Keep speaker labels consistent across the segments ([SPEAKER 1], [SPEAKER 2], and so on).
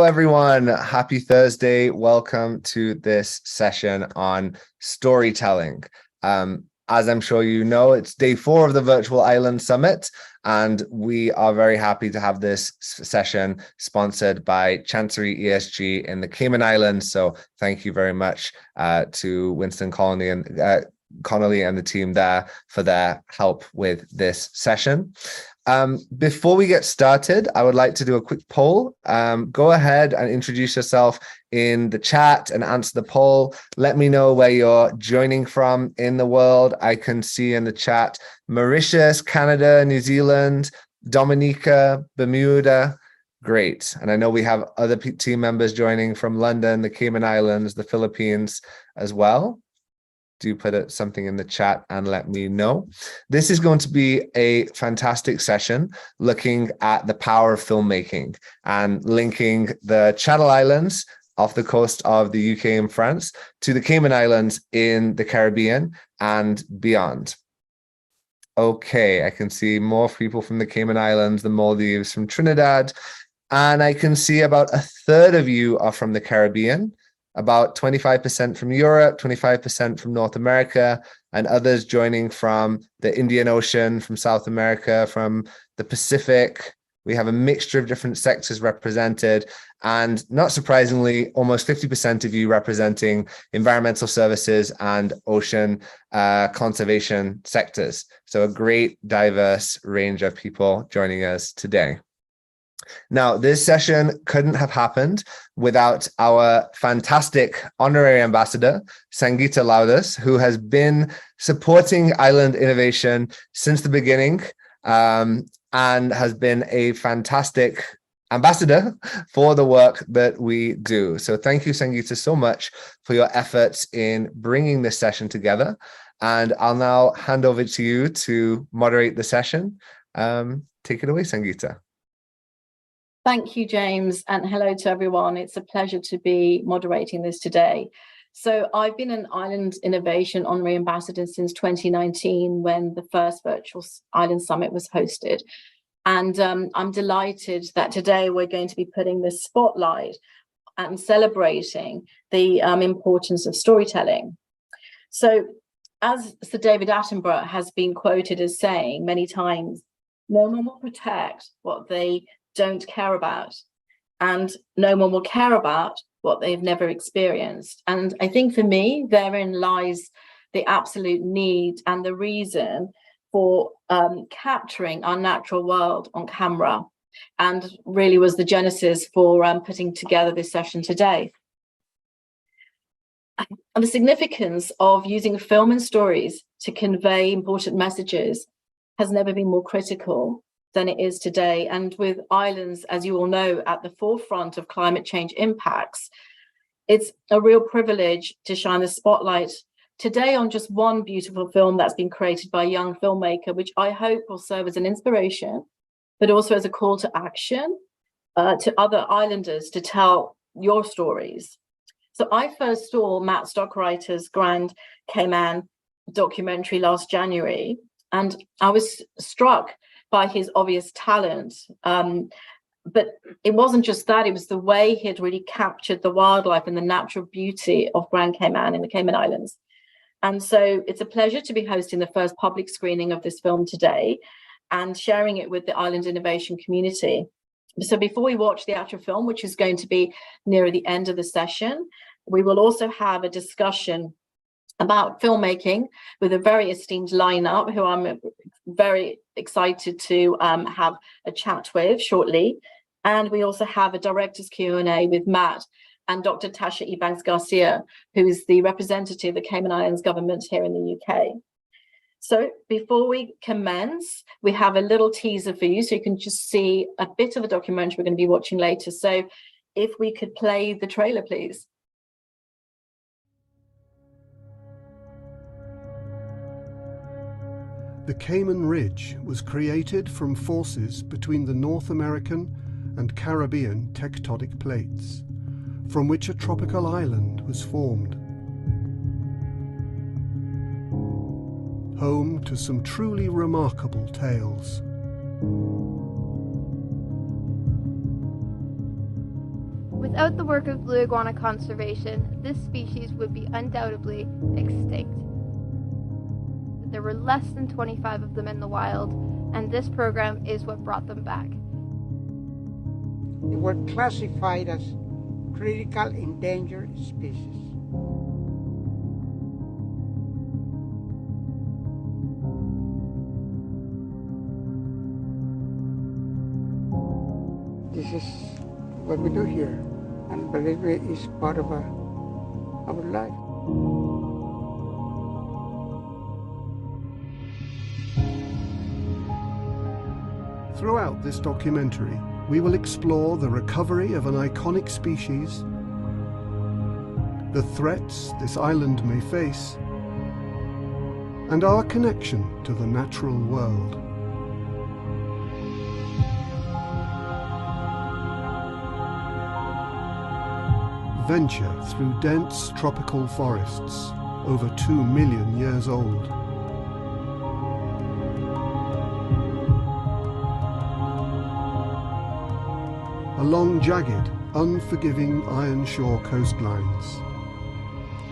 [SPEAKER 1] Hello, everyone. Happy Thursday. Welcome to this session on storytelling. As I'm sure you know, it's day 4 of the Virtual Island Summit, and we are very happy to have this session sponsored by Chancery ESG in the Cayman Islands. So thank you very much to Winston Connolly and the team there for their help with this session. Before we get started, I would like to do a quick poll. Go ahead and introduce yourself in the chat and answer the poll. Let me know where you're joining from in the world. I can see in the chat Mauritius, Canada, New Zealand, Dominica, Bermuda. Great. And I know we have other team members joining from London, the Cayman Islands, the Philippines as well. Do put something in the chat and let me know. This is going to be a fantastic session looking at the power of filmmaking and linking the Channel Islands off the coast of the UK and France to the Cayman Islands in the Caribbean and beyond. Okay, I can see more people from the Cayman Islands, the Maldives, from Trinidad, and I can see about 1/3 of you are from the Caribbean. About 25% from Europe, 25% from North America, and others joining from the Indian Ocean, from South America, from the Pacific. We have a mixture of different sectors represented, and not surprisingly, almost 50% of you representing environmental services and ocean conservation sectors. So a great diverse range of people joining us today. Now, this session couldn't have happened without our fantastic honorary ambassador, Sangeeta Laudas, who has been supporting island innovation since the beginning and has been a fantastic ambassador for the work that we do. So thank you, Sangeeta, so much for your efforts in bringing this session together. And I'll now hand over to you to moderate the session. Take it away, Sangeeta.
[SPEAKER 2] Thank you, James, and hello to everyone. It's a pleasure to be moderating this today. So I've been an Island Innovation Honorary Ambassador since 2019 when the first Virtual Island Summit was hosted. And I'm delighted that today we're going to be putting this spotlight and celebrating the importance of storytelling. So as Sir David Attenborough has been quoted as saying many times, no one will protect what they don't care about, and no one will care about what they've never experienced. And I think for me, therein lies the absolute need and the reason for capturing our natural world on camera, and really was the genesis for putting together this session today. And the significance of using film and stories to convey important messages has never been more critical than it is today. And with islands, as you all know, at the forefront of climate change impacts, it's a real privilege to shine the spotlight today on just one beautiful film that's been created by a young filmmaker, which I hope will serve as an inspiration, but also as a call to action to other islanders to tell your stories. So I first saw Matt Stockreiter's Grand Cayman documentary last January, and I was struck by his obvious talent. But it wasn't just that, it was the way he had really captured the wildlife and the natural beauty of Grand Cayman in the Cayman Islands. And so it's a pleasure to be hosting the first public screening of this film today and sharing it with the Island Innovation community. So before we watch the actual film, which is going to be nearer the end of the session, we will also have a discussion about filmmaking with a very esteemed lineup who I'm very excited to have a chat with shortly. And we also have a director's Q&A with Matt and Dr. Tasha Ebanks-Garcia, who is the representative of the Cayman Islands government here in the UK. So before we commence, we have a little teaser for you so you can just see a bit of the documentary we're going to be watching later. So if we could play the trailer, please.
[SPEAKER 3] The Cayman Ridge was created from forces between the North American and Caribbean tectonic plates, from which a tropical island was formed. Home to some truly remarkable tales.
[SPEAKER 4] Without the work of blue iguana conservation, this species would be undoubtedly extinct. There were less than 25 of them in the wild, and this program is what brought them back.
[SPEAKER 5] They were classified as critical endangered species. This is what we do here, and believe me, it's part of our life.
[SPEAKER 3] Throughout this documentary, we will explore the recovery of an iconic species, the threats this island may face, and our connection to the natural world. Venture through dense tropical forests, over 2 million years old. Along jagged, unforgiving iron shore coastlines,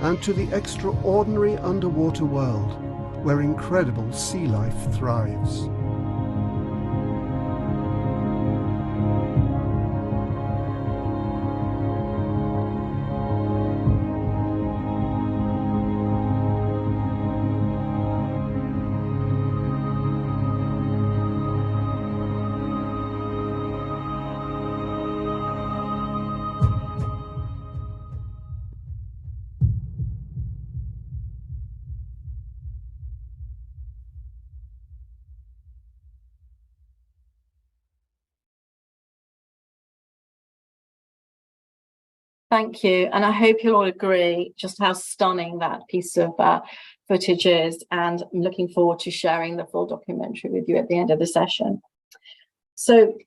[SPEAKER 3] and to the extraordinary underwater world where incredible sea life thrives.
[SPEAKER 2] Thank you. And I hope you'll all agree just how stunning that piece of footage is. And I'm looking forward to sharing the full documentary with you at the end of the session. So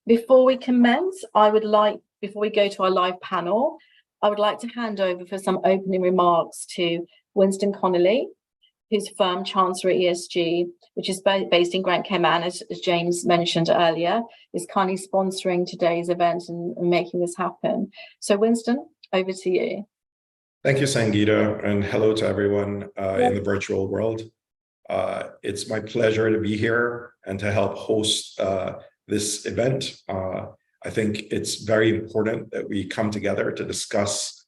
[SPEAKER 2] before we commence, before we go to our live panel, I would like to hand over for some opening remarks to Winston Connolly, whose firm Chancery ESG, which is based in Grand Cayman, as James mentioned earlier, is kindly sponsoring today's event and making this happen. So Winston, over to you.
[SPEAKER 6] Thank you, Sangeeta, and hello to everyone in the virtual world. It's my pleasure to be here and to help host this event. I think it's very important that we come together to discuss,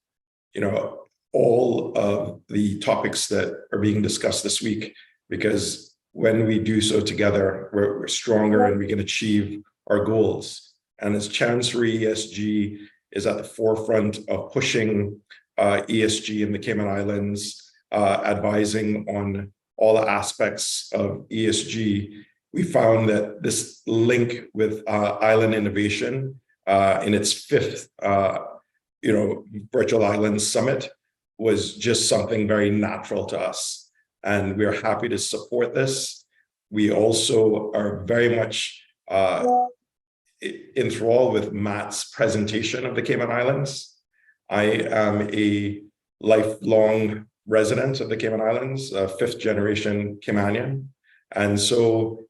[SPEAKER 6] all of the topics that are being discussed this week, because when we do so together, we're stronger and we can achieve our goals. And as Chancery ESG is at the forefront of pushing ESG in the Cayman Islands, advising on all aspects of ESG, we found that this link with island innovation in its fifth, Virtual Islands Summit was just something very natural to us. And we're happy to support this. We also are very much enthralled with Matt's presentation of the Cayman Islands. I am a lifelong resident of the Cayman Islands, a fifth generation Caymanian. And so,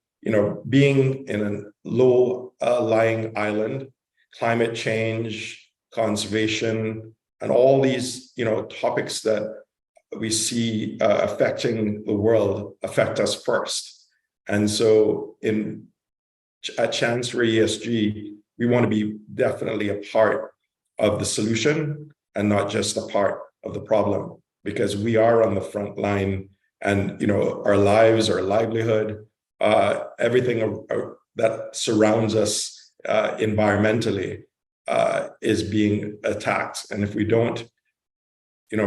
[SPEAKER 6] being in a low-lying island, climate change, conservation, and all these, topics that we see affecting the world affect us first. And so at Chancery ESG, we want to be definitely a part of the solution and not just a part of the problem, because we are on the front line and, our lives, our livelihood, everything that surrounds us environmentally is being attacked. And if we don't,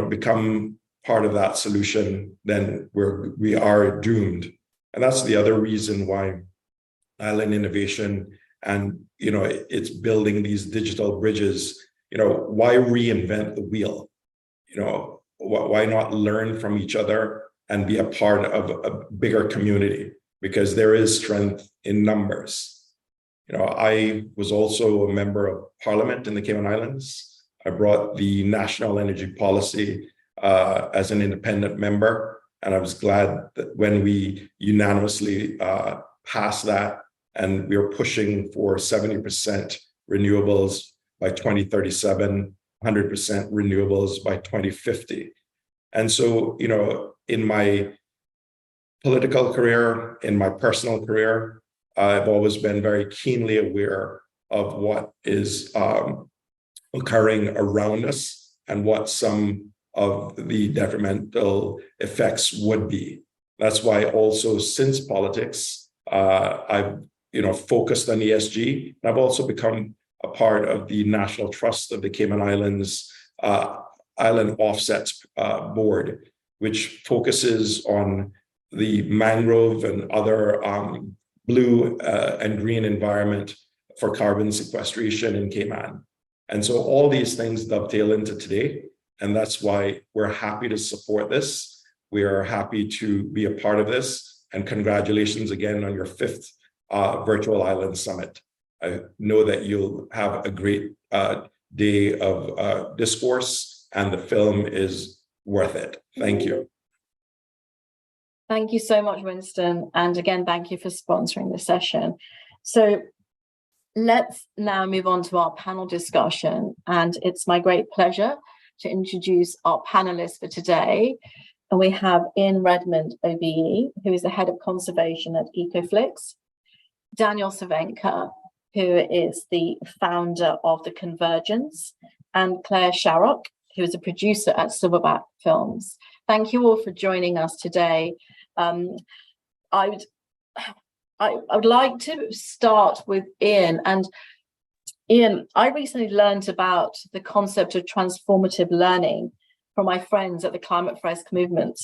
[SPEAKER 6] become part of that solution, then we are doomed. And that's the other reason why island innovation and, it's building these digital bridges. Why reinvent the wheel? Why not learn from each other and be a part of a bigger community? Because there is strength in numbers. I was also a member of Parliament in the Cayman Islands. I brought the national energy policy as an independent member, and I was glad that when we unanimously passed that, and we were pushing for 70% renewables by 2037, 100% renewables by 2050. And so, in my political career, in my personal career, I've always been very keenly aware of what is occurring around us and what some of the detrimental effects would be. That's why also since politics, I've focused on ESG. I've also become a part of the National Trust of the Cayman Islands Island Offsets Board, which focuses on the mangrove and other blue and green environment for carbon sequestration in Cayman. And so all these things dovetail into today. And that's why we're happy to support this. We are happy to be a part of this. And congratulations again on your 5th Virtual Island Summit. I know that you'll have a great day of discourse, and the film is worth it. Thank you.
[SPEAKER 2] Thank you so much, Winston. And again, thank you for sponsoring the session. So let's now move on to our panel discussion. And it's my great pleasure to introduce our panelists for today. And we have Ian Redmond, OBE, who is the head of conservation at Ecoflix, Daniel Savenka, who is the founder of The Convergence, and Claire Sharrock, who is a producer at Silverback Films. Thank you all for joining us today. I would like to start with Ian. And Ian, I recently learned about the concept of transformative learning from my friends at the Climate Fresk movement.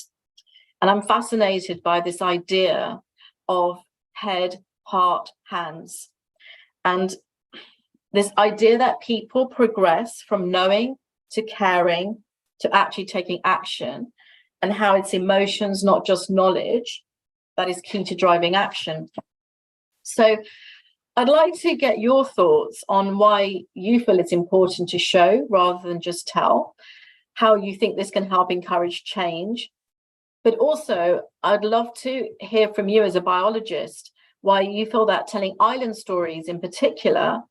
[SPEAKER 2] And I'm fascinated by this idea of head, heart, hands. And this idea that people progress from knowing to caring to actually taking action, and how it's emotions, not just knowledge, that is key to driving action. So I'd like to get your thoughts on why you feel it's important to show rather than just tell, how you think this can help encourage change. But also, I'd love to hear from you as a biologist, why you feel that telling island stories in particular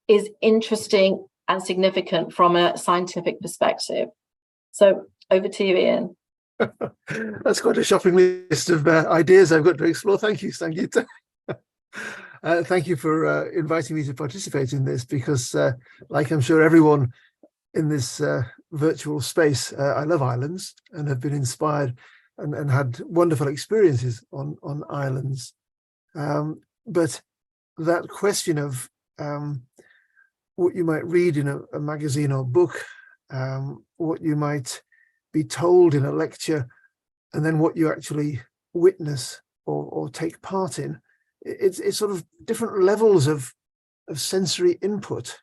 [SPEAKER 2] is interesting and significant from a scientific perspective. So over to you, Ian.
[SPEAKER 3] That's quite a shopping list of ideas I've got to explore. Thank you, Sangeeta. Thank you for inviting me to participate in this, because like I'm sure everyone in this virtual space, I love islands and have been inspired and had wonderful experiences on islands. But that question of what you might read in a magazine or book, what you might be told in a lecture, and then what you actually witness or take part in, it's sort of different levels of sensory input.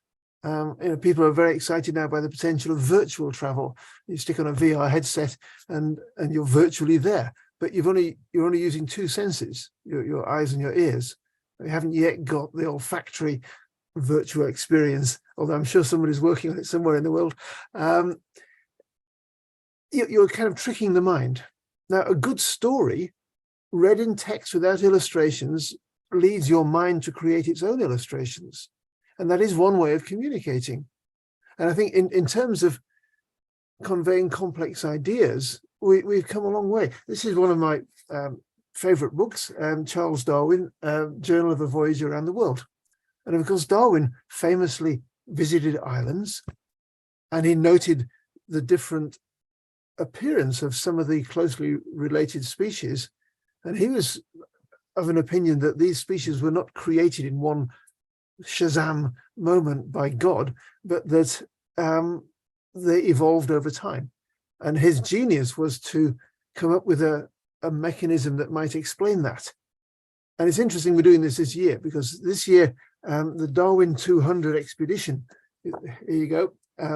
[SPEAKER 3] People are very excited now by the potential of virtual travel. You stick on a VR headset and you're virtually there, but you're only using 2 senses, your eyes and your ears. You haven't yet got the olfactory virtual experience, although I'm sure somebody's working on it somewhere in the world. You're kind of tricking the mind. Now, a good story read in text without illustrations leads your mind to create its own illustrations. And that is one way of communicating. And I think in terms of conveying complex ideas, we've come a long way. This is one of my favorite books, Charles Darwin, Journal of a Voyage Around the World. And of course, Darwin famously visited islands, and he noted the different appearance of some of the closely related species. And he was of an opinion that these species were not created in one Shazam moment by God, but that they evolved over time. And his genius was to come up with a mechanism that might explain that. And it's interesting we're doing this year, because this year, the Darwin 200 expedition, here you go,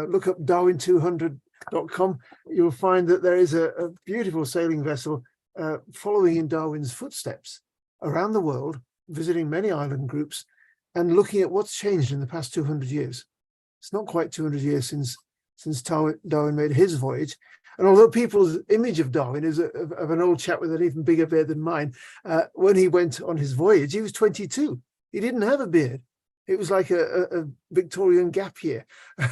[SPEAKER 3] look up darwin200.com, you'll find that there is a beautiful sailing vessel following in Darwin's footsteps around the world, visiting many island groups and looking at what's changed in the past 200 years. It's not quite 200 years since Darwin made his voyage. And although people's image of Darwin is of an old chap with an even bigger beard than mine, when he went on his voyage, he was 22. He didn't have a beard. It was like a Victorian gap year.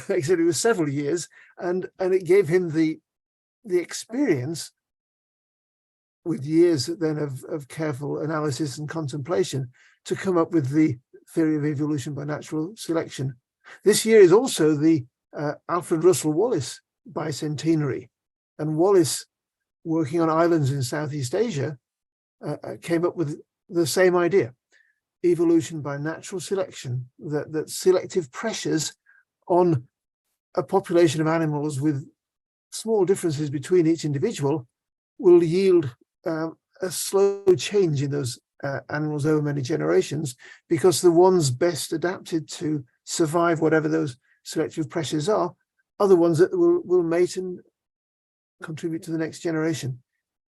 [SPEAKER 3] Except it was several years, and it gave him the experience, with years then of careful analysis and contemplation, to come up with the theory of evolution by natural selection. This year is also the Alfred Russel Wallace bicentenary, and Wallace, working on islands in Southeast Asia, came up with the same idea: evolution by natural selection, that selective pressures on a population of animals with small differences between each individual will yield a slow change in those animals over many generations, because the ones best adapted to survive whatever those selective pressures are the ones that will mate and contribute to the next generation.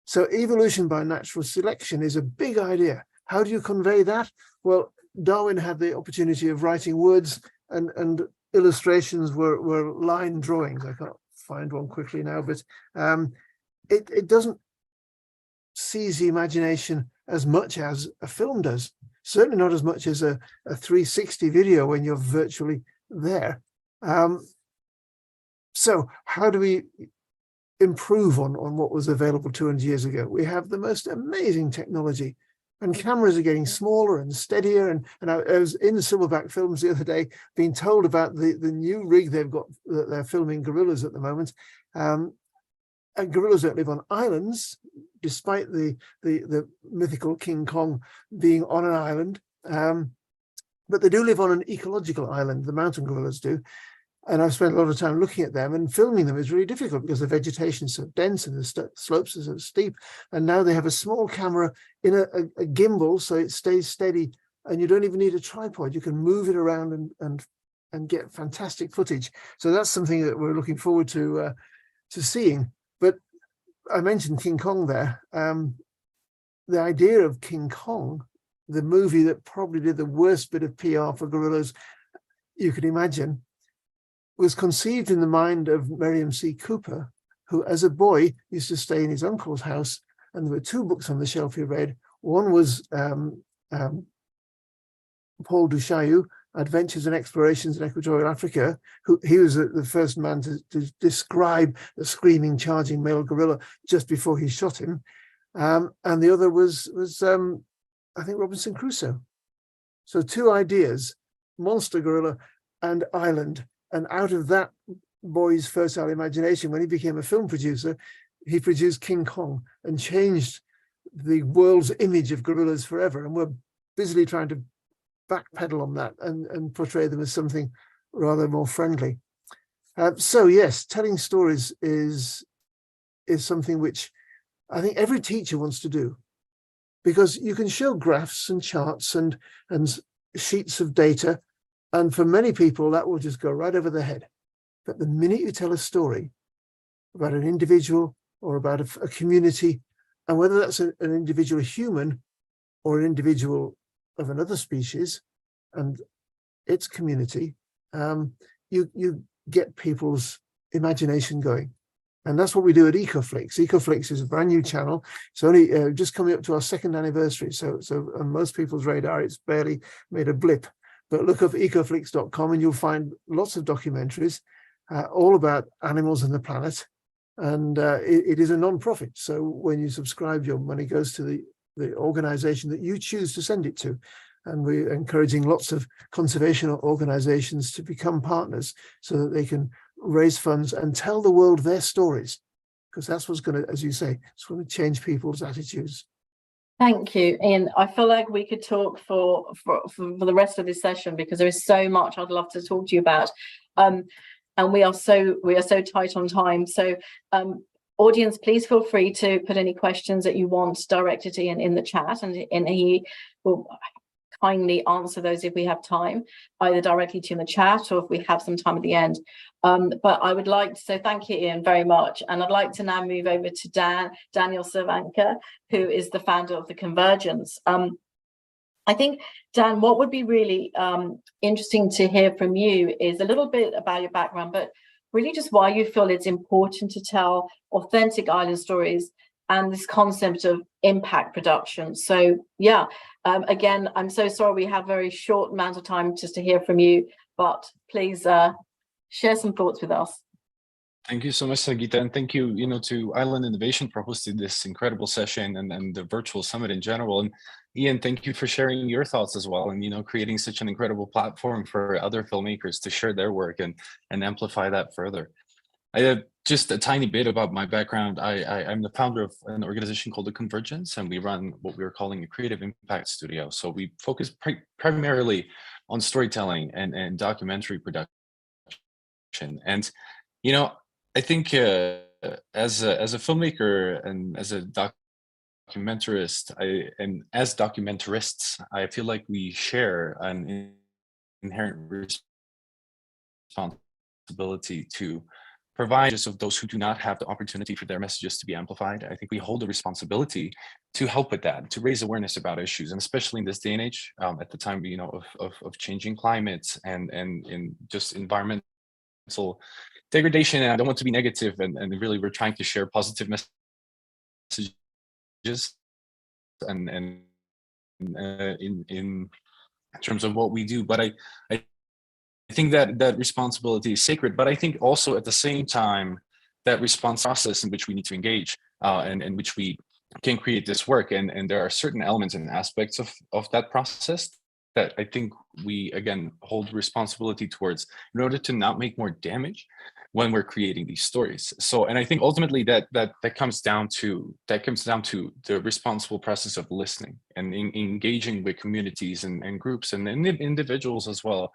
[SPEAKER 3] So evolution by natural selection is a big idea. How do you convey that? Well, Darwin had the opportunity of writing words, and illustrations were line drawings. I can't find one quickly now, but it doesn't seize the imagination as much as a film does. Certainly not as much as a 360 video when you're virtually there. So how do we improve on what was available 200 years ago? We have the most amazing technology, and cameras are getting smaller and steadier. And I was in Silverback Films the other day being told about the new rig they've got, that they're filming gorillas at the moment. And gorillas don't live on islands, despite the mythical King Kong being on an island. But they do live on an ecological island, the mountain gorillas do. And I've spent a lot of time looking at them, and filming them is really difficult because the vegetation is so dense and the slopes are so steep. And now they have a small camera in a gimbal, so it stays steady, and you don't even need a tripod. You can move it around and get fantastic footage. So that's something that we're looking forward to seeing. But I mentioned King Kong there. The idea of King Kong, the movie that probably did the worst bit of PR for gorillas you could imagine, was conceived in the mind of Meriam C. Cooper, who as a boy used to stay in his uncle's house, and there were two books on the shelf he read. One was Paul du Chaillu, Adventures and Explorations in Equatorial Africa. He was the first man to describe a screaming, charging male gorilla just before he shot him. And the other was I think, Robinson Crusoe. So two ideas, monster gorilla and island. And out of that boy's fertile imagination, when he became a film producer, he produced King Kong and changed the world's image of gorillas forever. And we're busily trying to backpedal on that and portray them as something rather more friendly. So yes, telling stories is something which I think every teacher wants to do, because you can show graphs and charts and sheets of data, and for many people, that will just go right over their head. But the minute you tell a story about an individual or about a community, and whether that's an individual human or an individual of another species and its community, you get people's imagination going. And that's what we do at EcoFlix. EcoFlix is a brand new channel. It's only just coming up to our 2nd anniversary. So on most people's radar, it's barely made a blip. But look up ecoflix.com and you'll find lots of documentaries all about animals and the planet. And it is a non-profit. So when you subscribe, your money goes to the organization that you choose to send it to. And we're encouraging lots of conservational organizations to become partners so that they can raise funds and tell the world their stories. Because that's what's going to, as you say, it's going to change people's attitudes.
[SPEAKER 2] Thank you, Ian. I feel like we could talk for the rest of this session, because there is so much I'd love to talk to you about, and we are so tight on time. So, audience, please feel free to put any questions that you want directed to Ian in the chat, and he will kindly answer those if we have time, either directly to you in the chat or if we have some time at the end. But I would like to say thank you, Ian, very much. And I'd like to now move over to Daniel Cervenka, who is the founder of The Convergence. I think, Dan, what would be really interesting to hear from you is a little bit about your background, but really just why you feel it's important to tell authentic island stories and this concept of impact production. So yeah, again, I'm so sorry we have a very short amount of time just to hear from you, but please share some thoughts with us.
[SPEAKER 7] Thank you so much, Sagita, and thank you, to Island Innovation for hosting this incredible session and the virtual summit in general. And Ian, thank you for sharing your thoughts as well, and creating such an incredible platform for other filmmakers to share their work and amplify that further. I have just a tiny bit about my background. I'm the founder of an organization called The Convergence, and we run what we're calling a creative impact studio. So we focus primarily on storytelling and documentary production. And I think as a filmmaker and as a documentarist, as documentarists, I feel like we share an inherent responsibility to provide just of those who do not have the opportunity for their messages to be amplified. I think we hold a responsibility to help with that, to raise awareness about issues, and especially in this day and age, at the time of changing climates and in just environmental degradation. And I don't want to be negative, and really we're trying to share positive messages and in terms of what we do. But I think that responsibility is sacred, but I think also at the same time that response process in which we need to engage and in which we can create this work, and there are certain elements and aspects of that process that I think we again hold responsibility towards in order to not make more damage when we're creating these stories. So, and I think ultimately that comes down to the responsible process of listening and engaging with communities and groups and individuals as well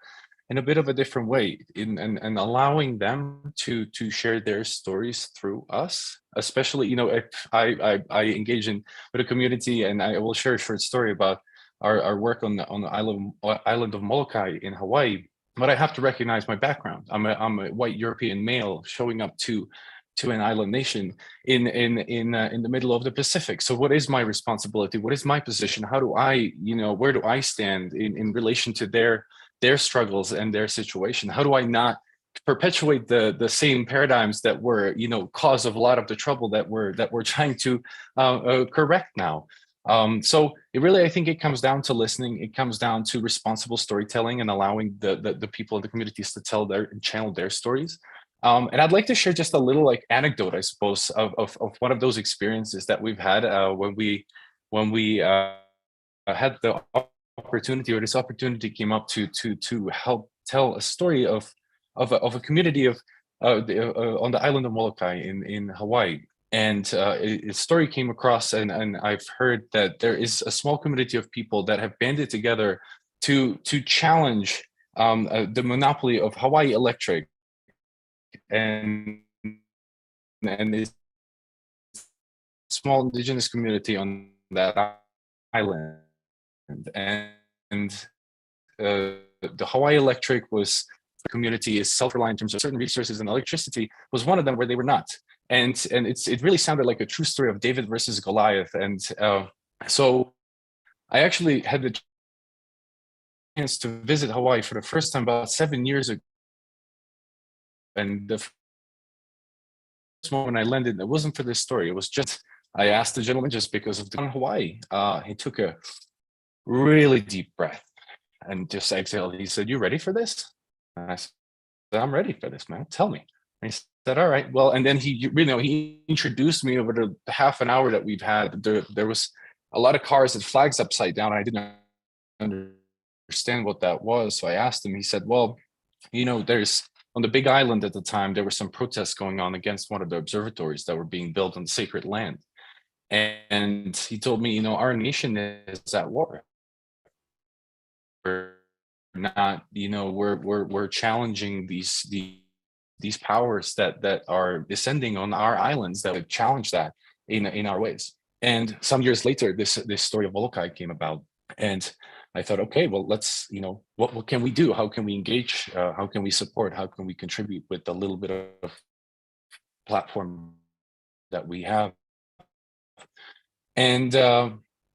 [SPEAKER 7] in a bit of a different way, and allowing them to share their stories through us. Especially, if I engage with a community, and I will share a short story about our work on the island of Molokai in Hawaii. But I have to recognize my background. I'm a white European male showing up to an island nation in the middle of the Pacific. So what is my responsibility? What is my position? How do I, where do I stand in relation to their struggles and their situation? How do I not perpetuate the same paradigms that were, cause of a lot of the trouble that we're trying to correct now? So it really, I think it comes down to listening. It comes down to responsible storytelling and allowing the people in the communities to channel their stories. And I'd like to share just a little anecdote, I suppose, of one of those experiences that we've had when we had the opportunity, or this opportunity came up to help tell a story of a community on the island of Molokai in Hawaii. And a story came across, and I've heard that there is a small community of people that have banded together to challenge the monopoly of Hawaii Electric and this small indigenous community on that island. And the Hawaii Electric the community is self-reliant in terms of certain resources, and electricity was one of them where they were not. And it really sounded like a true story of David versus Goliath. And so I actually had the chance to visit Hawaii for the first time about 7 years ago. And the first moment I landed, it wasn't for this story. It was just, I asked the gentleman just because of Hawaii. He took a really deep breath and just exhaled. He said, "You ready for this?" And I said, "I'm ready for this, man. Tell me." And he said, "All right, well," and then he introduced me over the half an hour that we've had. There was a lot of cars and flags upside down. I didn't understand what that was. So I asked him, he said, "Well, there's on the Big Island at the time, there were some protests going on against one of the observatories that were being built on sacred land." And he told me, "Our nation is at war. We're not, we're challenging these powers that are descending on our islands that would challenge that in our ways." And some years later, this story of Molokai came about, and I thought, okay, well, let's, what can we do? How can we engage? How can we support? How can we contribute with the little bit of platform that we have? And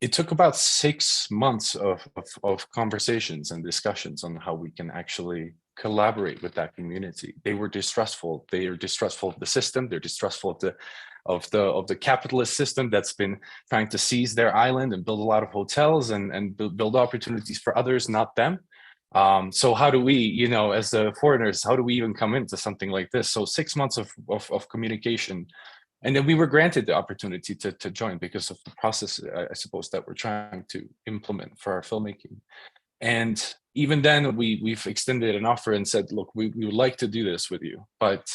[SPEAKER 7] it took about 6 months of conversations and discussions on how we can actually collaborate with that community. They were distrustful. They are distrustful of the system. They're distrustful of the capitalist system that's been trying to seize their island and build a lot of hotels and build opportunities for others, not them. So how do we, you know, as the foreigners, how do we even come into something like this? So 6 months of communication. And then we were granted the opportunity to join because of the process, I suppose, that we're trying to implement for our filmmaking. And even then, we've extended an offer and said, look, we would like to do this with you, but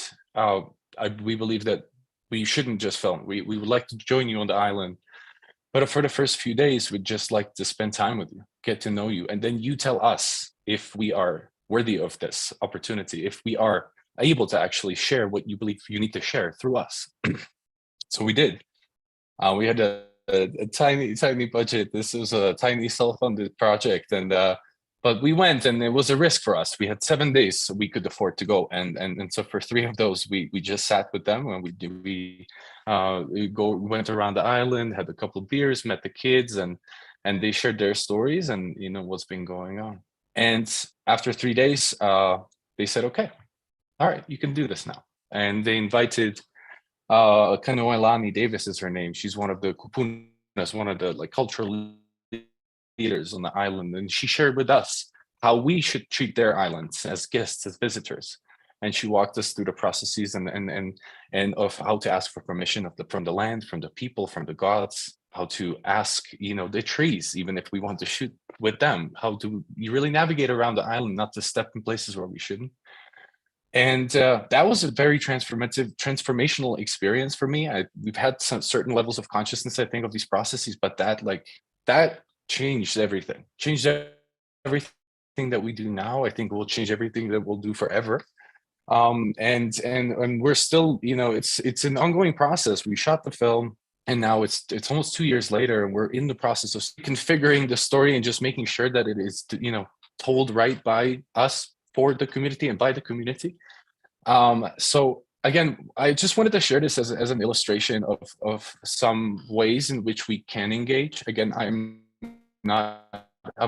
[SPEAKER 7] we believe that we shouldn't just film. We would like to join you on the island, but for the first few days, we'd just like to spend time with you, get to know you, and then you tell us if we are worthy of this opportunity, if we are able to actually share what you believe you need to share through us. So we did. We had a tiny budget. This was a tiny self-funded project, and but we went, and it was a risk for us. We had 7 days, so we could afford to go, and so for 3 of those, we just sat with them, and we went around the island, had a couple of beers, met the kids, and they shared their stories and, you know, what's been going on. And after 3 days, they said, okay, all right, you can do this now. And they invited Kanoelani Davis is her name. She's one of the kupunas, one of the like cultural leaders on the island, and she shared with us how we should treat their islands as guests, as visitors. And she walked us through the processes and of how to ask for permission from the land, from the people, from the gods, how to ask, you know, the trees, even if we want to shoot with them, how do you really navigate around the island, not to step in places where we shouldn't. And that was a very transformational experience for me. We've had some certain levels of consciousness, I think, of these processes, but that changed everything. Changed everything that we do now. I think will change everything that we'll do forever. And we're still, you know, it's an ongoing process. We shot the film, and now it's almost 2 years later, and we're in the process of configuring the story and just making sure that it is, you know, told right by us, for the community and by the community. So again, I just wanted to share this as an illustration of some ways in which we can engage. Again, I'm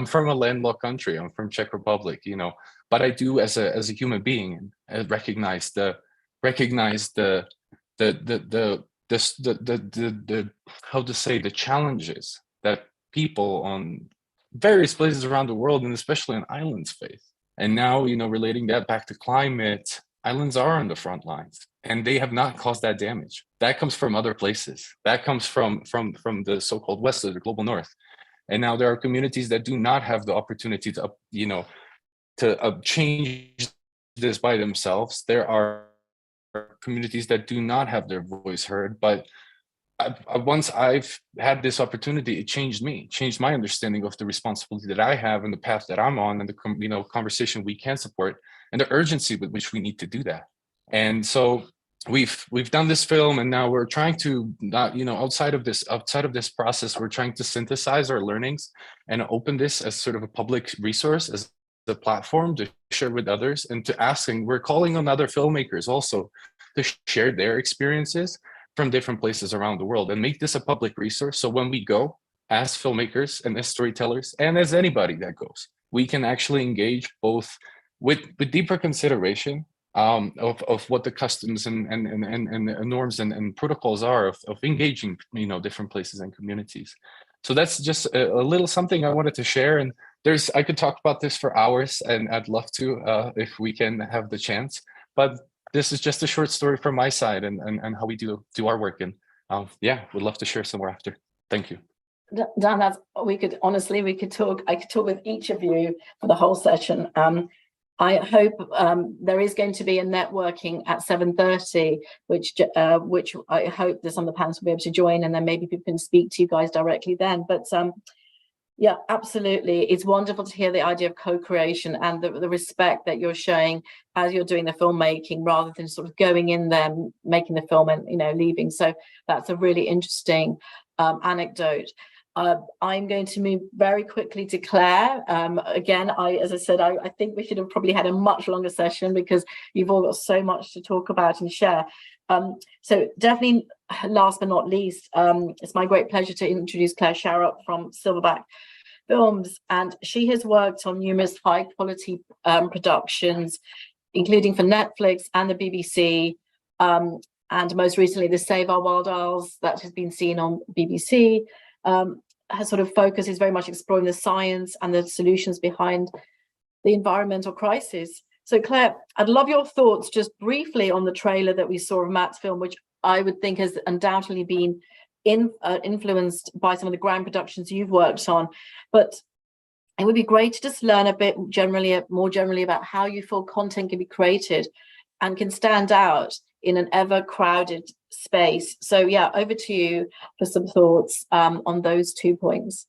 [SPEAKER 7] from a landlocked country. I'm from Czech Republic, you know, but I do as a human being recognize the how to say, the challenges that people on various places around the world, and especially on islands, face. And now, you know, relating that back to climate, islands are on the front lines, and they have not caused that damage. That comes from other places. That comes from the so-called West, or the global North. And now there are communities that do not have the opportunity to, you know, to change this by themselves. There are communities that do not have their voice heard, but once I've had this opportunity, it changed me, changed my understanding of the responsibility that I have and the path that I'm on, and the, you know, conversation we can support, and the urgency with which we need to do that. And so we've done this film, and now we're trying to not, you know, outside of this process, we're trying to synthesize our learnings and open this as sort of a public resource, as the platform to share with others, and to asking, we're calling on other filmmakers also to share their experiences from different places around the world, and make this a public resource. So when we go as filmmakers and as storytellers, and as anybody that goes, we can actually engage both with deeper consideration of what the customs and norms and protocols are of engaging, you know, different places and communities. So that's just a little something I wanted to share. And I could talk about this for hours, and I'd love to if we can have the chance. But this is just a short story from my side, and how we do our work. And yeah, would love to share some more after. Thank you.
[SPEAKER 2] Dan, I could talk with each of you for the whole session. I hope there is going to be a networking at 7:30, which I hope that some of the panelists will be able to join, and then maybe people can speak to you guys directly then. But yeah, absolutely. It's wonderful to hear the idea of co-creation and the respect that you're showing as you're doing the filmmaking, rather than sort of going in there, making the film and, you know, leaving. So that's a really interesting anecdote. I'm going to move very quickly to Claire. Again, as I said, I think we should have probably had a much longer session, because you've all got so much to talk about and share. So definitely, last but not least, it's my great pleasure to introduce Claire Sharrock from Silverback. films, and she has worked on numerous high quality productions, including for Netflix and the BBC, and most recently the Save Our Wild Isles that has been seen on BBC. Her sort of focus is very much exploring the science and the solutions behind the environmental crisis. So Claire, I'd love your thoughts just briefly on the trailer that we saw of Matt's film, which I would think has undoubtedly been influenced by some of the grand productions you've worked on. But it would be great to just learn a bit more generally about how you feel content can be created and can stand out in an ever crowded space. So yeah, over to you for some thoughts on those 2 points.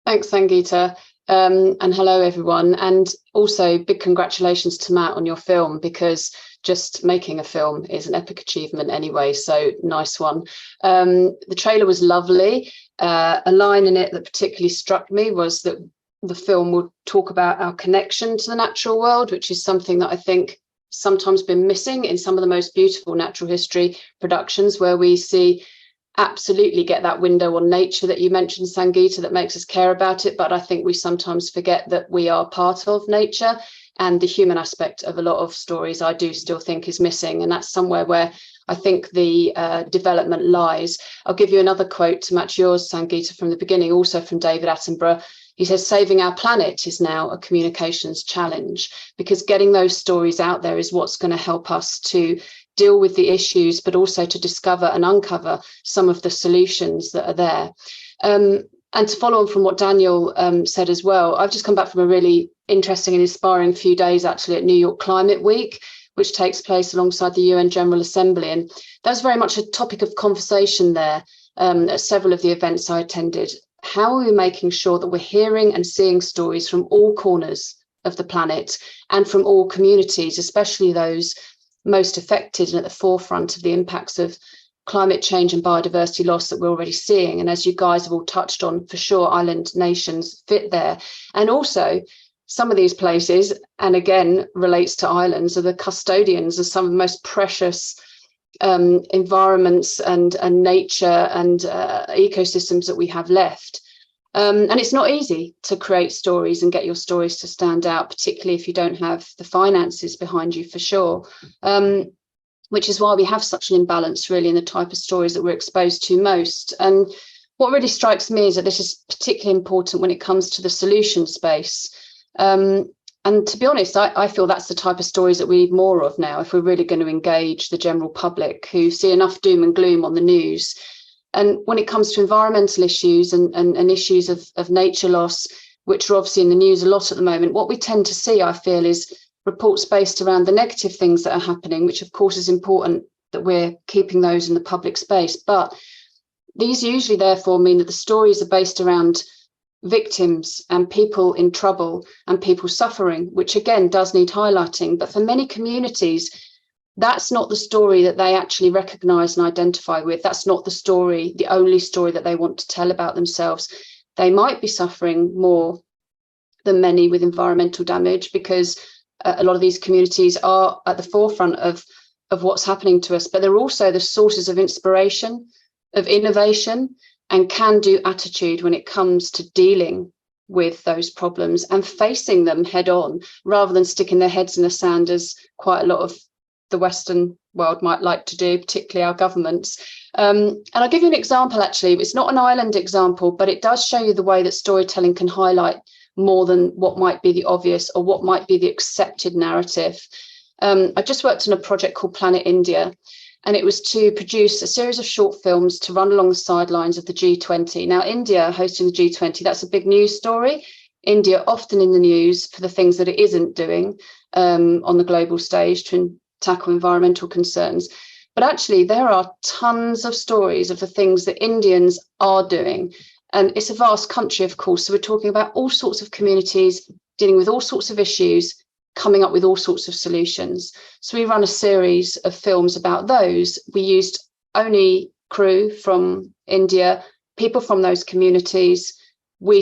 [SPEAKER 8] Thanks, Sangeeta. And hello, everyone. And also big congratulations to Matt on your film, because just making a film is an epic achievement anyway. So nice one. The trailer was lovely. A line in it that particularly struck me was that the film would talk about our connection to the natural world, which is something that I think sometimes been missing in some of the most beautiful natural history productions, where we absolutely get that window on nature that you mentioned, Sangeeta, that makes us care about it. But I think we sometimes forget that we are part of nature, and the human aspect of a lot of stories I do still think is missing. And that's somewhere where I think the development lies. I'll give you another quote to match yours, Sangeeta, from the beginning, also from David Attenborough. He says, saving our planet is now a communications challenge, because getting those stories out there is what's going to help us to deal with the issues, but also to discover and uncover some of the solutions that are there. And to follow on from what Daniel said as well, I've just come back from a really interesting and inspiring few days actually at New York Climate Week, which takes place alongside the UN General Assembly. And that's very much a topic of conversation there at several of the events I attended. How are we making sure that we're hearing and seeing stories from all corners of the planet and from all communities, especially those most affected and at the forefront of the impacts of climate change and biodiversity loss that we're already seeing? And as you guys have all touched on, for sure, island nations fit there. And also, some of these places, and again, relates to islands, are the custodians of some of the most precious environments and nature and ecosystems that we have left. And it's not easy to create stories and get your stories to stand out, particularly if you don't have the finances behind you, for sure. Which is why we have such an imbalance really in the type of stories that we're exposed to most. And what really strikes me is that this is particularly important when it comes to the solution space. And to be honest, I feel that's the type of stories that we need more of now if we're really going to engage the general public who see enough doom and gloom on the news. And when it comes to environmental issues and issues of nature loss, which are obviously in the news a lot at the moment, what we tend to see, I feel, is reports based around the negative things that are happening, which of course is important that we're keeping those in the public space. But these usually therefore mean that the stories are based around victims and people in trouble and people suffering, which again does need highlighting. But for many communities, that's not the story that they actually recognise and identify with. That's not the story, the only story that they want to tell about themselves. They might be suffering more than many with environmental damage, because a lot of these communities are at the forefront of what's happening to us, but they're also the sources of inspiration, of innovation, and can-do attitude when it comes to dealing with those problems and facing them head on, rather than sticking their heads in the sand, as quite a lot of the Western world might like to do, particularly our governments. And I'll give you an example, actually. It's not an island example, but it does show you the way that storytelling can highlight more than what might be the obvious or what might be the accepted narrative. I just worked on a project called Planet India, and it was to produce a series of short films to run along the sidelines of the G20. Now, India hosting the G20, that's a big news story. India often in the news for the things that it isn't doing on the global stage to tackle environmental concerns. But actually, there are tons of stories of the things that Indians are doing. And it's a vast country, of course. So we're talking about all sorts of communities dealing with all sorts of issues, coming up with all sorts of solutions. So we run a series of films about those. We used only crew from India, people from those communities. We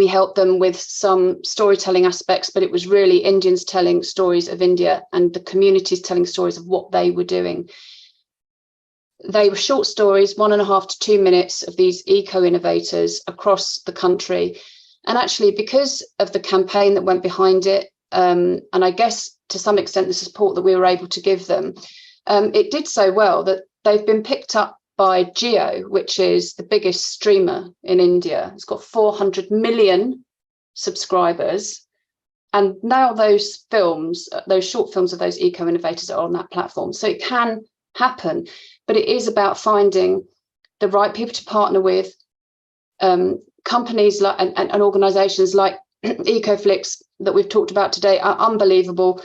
[SPEAKER 8] helped them with some storytelling aspects, but it was really Indians telling stories of India and the communities telling stories of what they were doing. they were short stories, 1.5 to 2 minutes, of these eco-innovators across the country. And actually, because of the campaign that went behind it, and I guess to some extent the support that we were able to give them, it did so well that they've been picked up by Jio, which is the biggest streamer in India. It's got 400 million subscribers. And now those films, those short films of those eco-innovators are on that platform. So it can happen, but it is about finding the right people to partner with. Companies like and organizations like EcoFlix that we've talked about today are unbelievable.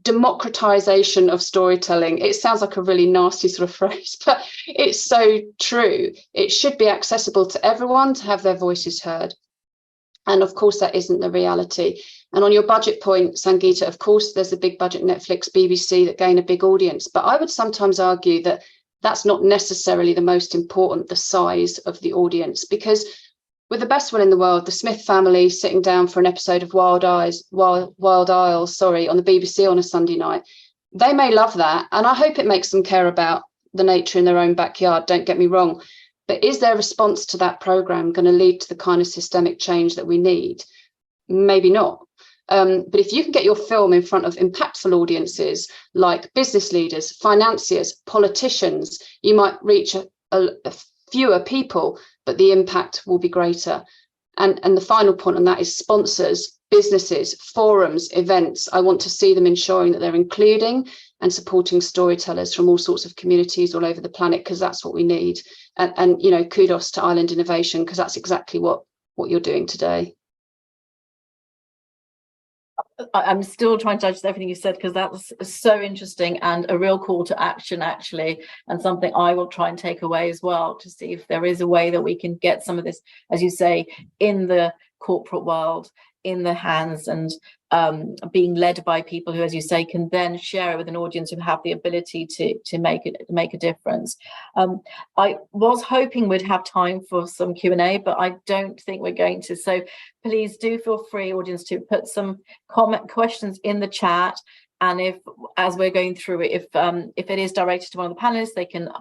[SPEAKER 8] Democratization of storytelling. It sounds like a really nasty sort of phrase, but it's so true. It should be accessible to everyone to have their voices heard. And of course, that isn't the reality. And on your budget point, Sangeeta, of course, there's the big budget Netflix, BBC that gain a big audience. But I would sometimes argue that that's not necessarily the most important, the size of the audience, because with the best will in the world, the Smith family sitting down for an episode of Wild Isles, on the BBC on a Sunday night, they may love that. And I hope it makes them care about the nature in their own backyard, don't get me wrong. But is their response to that programme going to lead to the kind of systemic change that we need? Maybe not. But if you can get your film in front of impactful audiences like business leaders, financiers, politicians, you might reach a fewer people, but the impact will be greater. And the final point on that is sponsors, businesses, forums, events. I want to see them ensuring that they're including and supporting storytellers from all sorts of communities all over the planet, because that's what we need. And you know, kudos to Island Innovation, because that's exactly what you're doing today.
[SPEAKER 2] I'm still trying to digest everything you said, because that's so interesting and a real call to action, actually, and something I will try and take away as well, to see if there is a way that we can get some of this, as you say, in the corporate world, in the hands and being led by people who, as you say, can then share it with an audience who have the ability to make a difference. I was hoping we'd have time for some Q&A, but I don't think we're going to. So please do feel free, audience, to put some questions in the chat. And if, as we're going through it, if it is directed to one of the panelists,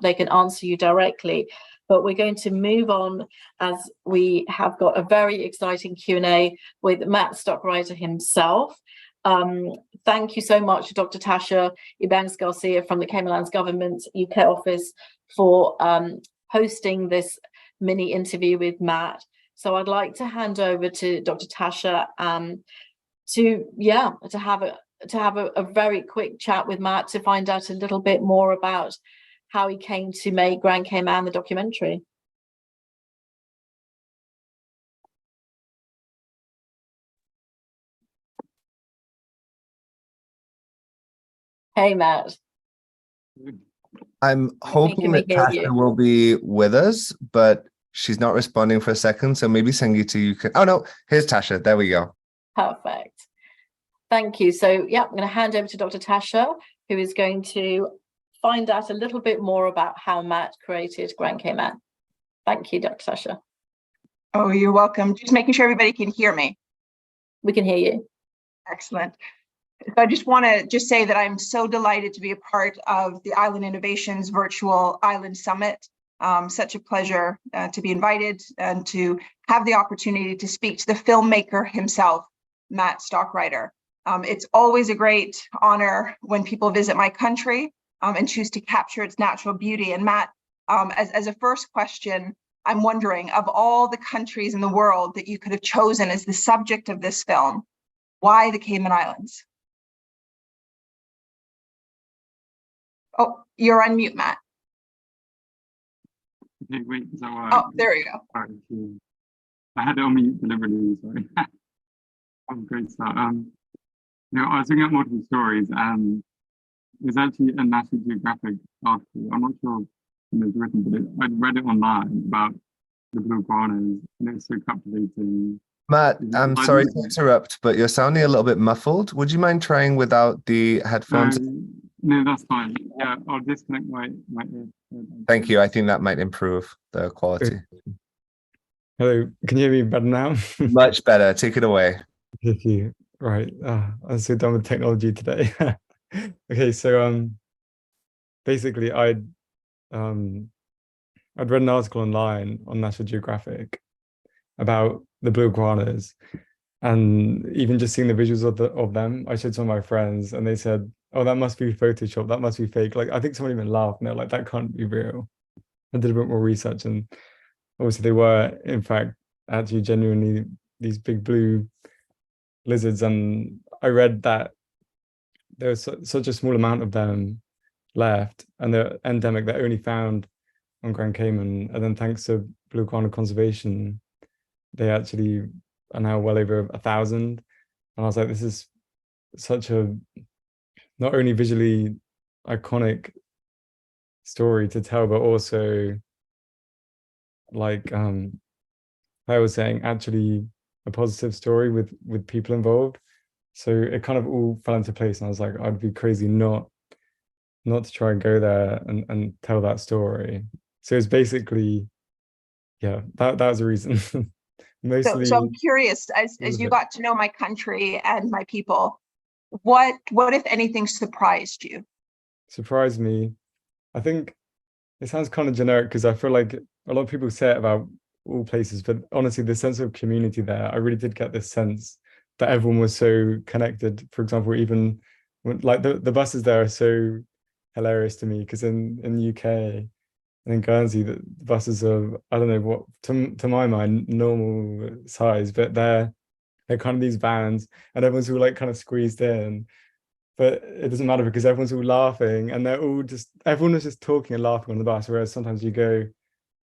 [SPEAKER 2] they can answer you directly. But we're going to move on, as we have got a very exciting Q&A with Matt Stockreiter himself. Thank you so much to Dr. Tasha Ibanez-Garcia from the Cayman Islands Government UK office for hosting this mini interview with Matt. So I'd like to hand over to Dr. Tasha to have a very quick chat with Matt to find out a little bit more about how he came to make Grand Cayman, the documentary. Hey, Matt.
[SPEAKER 1] I'm hoping that Tasha will be with us, but she's not responding for a second. So maybe Sangeeta, you can. Oh no, here's Tasha. There we go.
[SPEAKER 2] Perfect. Thank you. So yeah, I'm going to hand over to Dr. Tasha, who is going to find out a little bit more about how Matt created Grand Cayman. Thank you, Dr. Tasha.
[SPEAKER 9] Oh, you're welcome. Just making sure everybody can hear me.
[SPEAKER 2] We can hear you.
[SPEAKER 9] Excellent. So I just want to say that I'm so delighted to be a part of the Island Innovations Virtual Island Summit. Such a pleasure to be invited and to have the opportunity to speak to the filmmaker himself, Matt Stockreiter. It's always a great honor when people visit my country and choose to capture its natural beauty. And Matt, as a first question, I'm wondering, of all the countries in the world that you could have chosen as the subject of this film, why the Cayman Islands? Oh, you're on mute, Matt.
[SPEAKER 10] Okay, wait, so,
[SPEAKER 9] oh, there you go.
[SPEAKER 10] Sorry, I had it on mute deliberately, sorry. Great start. You know, I was looking at multiple stories, and there's actually a National Geographic article. I'm not sure when it was written, but I read it online about the Blue Iguanas, and it's so captivating.
[SPEAKER 1] Matt, I'm sorry to interrupt, but you're sounding a little bit muffled. Would you mind trying without the headphones?
[SPEAKER 10] No, that's fine. Yeah, I'll disconnect my ear.
[SPEAKER 1] Thank you. I think that might improve the quality.
[SPEAKER 10] Hello, can you hear me better now?
[SPEAKER 1] Much better. Take it away.
[SPEAKER 10] Thank you. Right. I'm so done with technology today. Okay, so basically I I'd read an article online on National Geographic about the blue iguanas, and even just seeing the visuals of them, I showed some of my friends, and they said, "Oh, that must be Photoshop. That must be fake." Like, I think someone even laughed, and they're like, "That can't be real." I did a bit more research, and obviously they were, in fact, actually genuinely these big blue lizards. And I read that there was such a small amount of them left, and they're endemic. They're only found on Grand Cayman, and then thanks to blue iguana conservation, they actually are now well over 1,000. And I was like, this is such a not only visually iconic story to tell, but also, like I was saying, actually a positive story with people involved. So it kind of all fell into place, and I was like, I'd be crazy not to try and go there and tell that story. So it's basically, yeah, that was the reason. Mostly.
[SPEAKER 9] So I'm curious, as you got to know my country and my people, what if anything surprised you?
[SPEAKER 10] Surprised me. I think it sounds kind of generic, because I feel like a lot of people say it about all places, but honestly, the sense of community there, I really did get this sense that everyone was so connected. For example, even when, like, the buses there are so hilarious to me, because in the UK and in Guernsey, the buses are, I don't know what, to my mind, normal size, but they're kind of these vans, and everyone's all like kind of squeezed in. But it doesn't matter, because everyone's all laughing, and everyone was just talking and laughing on the bus. Whereas sometimes you go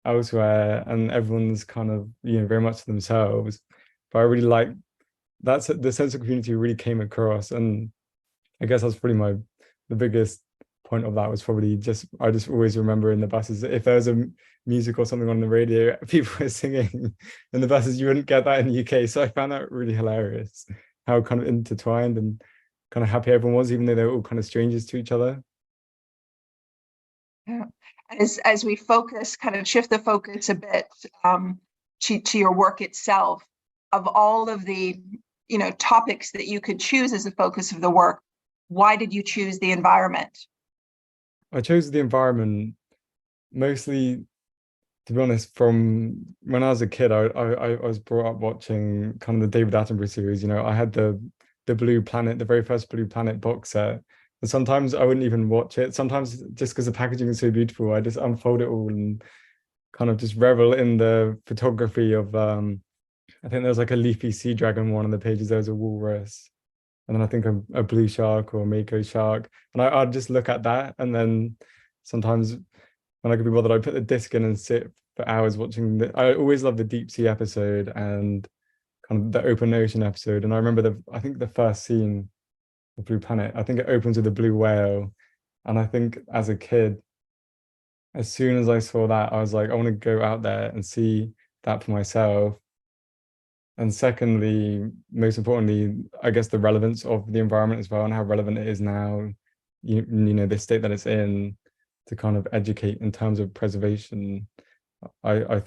[SPEAKER 10] elsewhere and everyone's kind of, very much to themselves. But I really like the sense of community really came across. And I guess that's probably the biggest point of that was probably I just always remember in the buses, if there was a music or something on the radio, people were singing in the buses. You wouldn't get that in the UK. So I found that really hilarious, how kind of intertwined and kind of happy everyone was, even though they were all kind of strangers to each other.
[SPEAKER 9] Yeah. As we shift the focus a bit to your work itself, of all of the topics that you could choose as the focus of the work, why did you choose the environment?
[SPEAKER 10] I chose the environment mostly, to be honest, from when I was a kid. I was brought up watching kind of the David Attenborough series. I had the Blue Planet, the very first Blue Planet box set. And sometimes I wouldn't even watch it. Sometimes just because the packaging is so beautiful, I just unfold it all and kind of just revel in the photography of, I think there was like a leafy sea dragon, one of the pages, there was a walrus, and then I think a blue shark or a mako shark. And I'd just look at that. And then sometimes when I could be bothered, I'd put the disc in and sit for hours watching. I always loved the deep sea episode and kind of the open ocean episode. And I remember I think the first scene of Blue Planet, I think it opens with a blue whale. And I think as a kid, as soon as I saw that, I was like, I want to go out there and see that for myself. And secondly, most importantly, I guess the relevance of the environment as well, and how relevant it is now, the state that it's in, to kind of educate in terms of preservation. I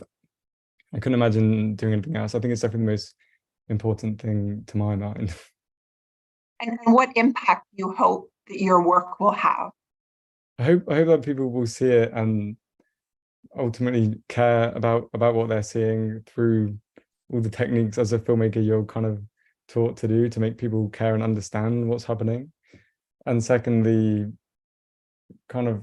[SPEAKER 10] couldn't imagine doing anything else. I think it's definitely the most important thing to my mind.
[SPEAKER 9] And what impact you hope that your work will have?
[SPEAKER 10] I hope that people will see it and ultimately care about what they're seeing through all the techniques as a filmmaker you're kind of taught to do, to make people care and understand what's happening. And secondly, kind of,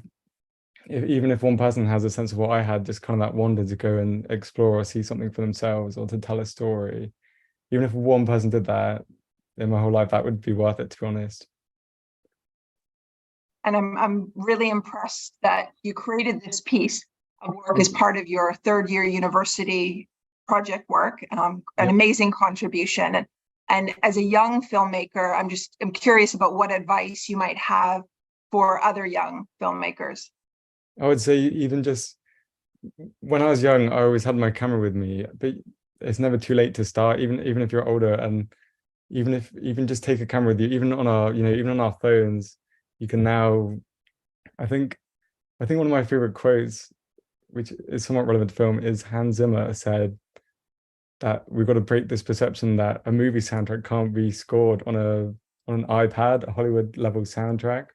[SPEAKER 10] even if one person has a sense of what I had, just kind of that wonder to go and explore or see something for themselves, or to tell a story, even if one person did that in my whole life, that would be worth it, to be honest.
[SPEAKER 9] And I'm really impressed that you created this piece of work as part of your third year university project work, an amazing contribution. And as a young filmmaker, I'm curious about what advice you might have for other young filmmakers.
[SPEAKER 10] I would say, even just when I was young, I always had my camera with me, but it's never too late to start, even if you're older. And even just take a camera with you, even on our phones, you can now, I think one of my favorite quotes, which is somewhat relevant to film, is Hans Zimmer said that we've got to break this perception that a movie soundtrack can't be scored on an iPad, a Hollywood level soundtrack.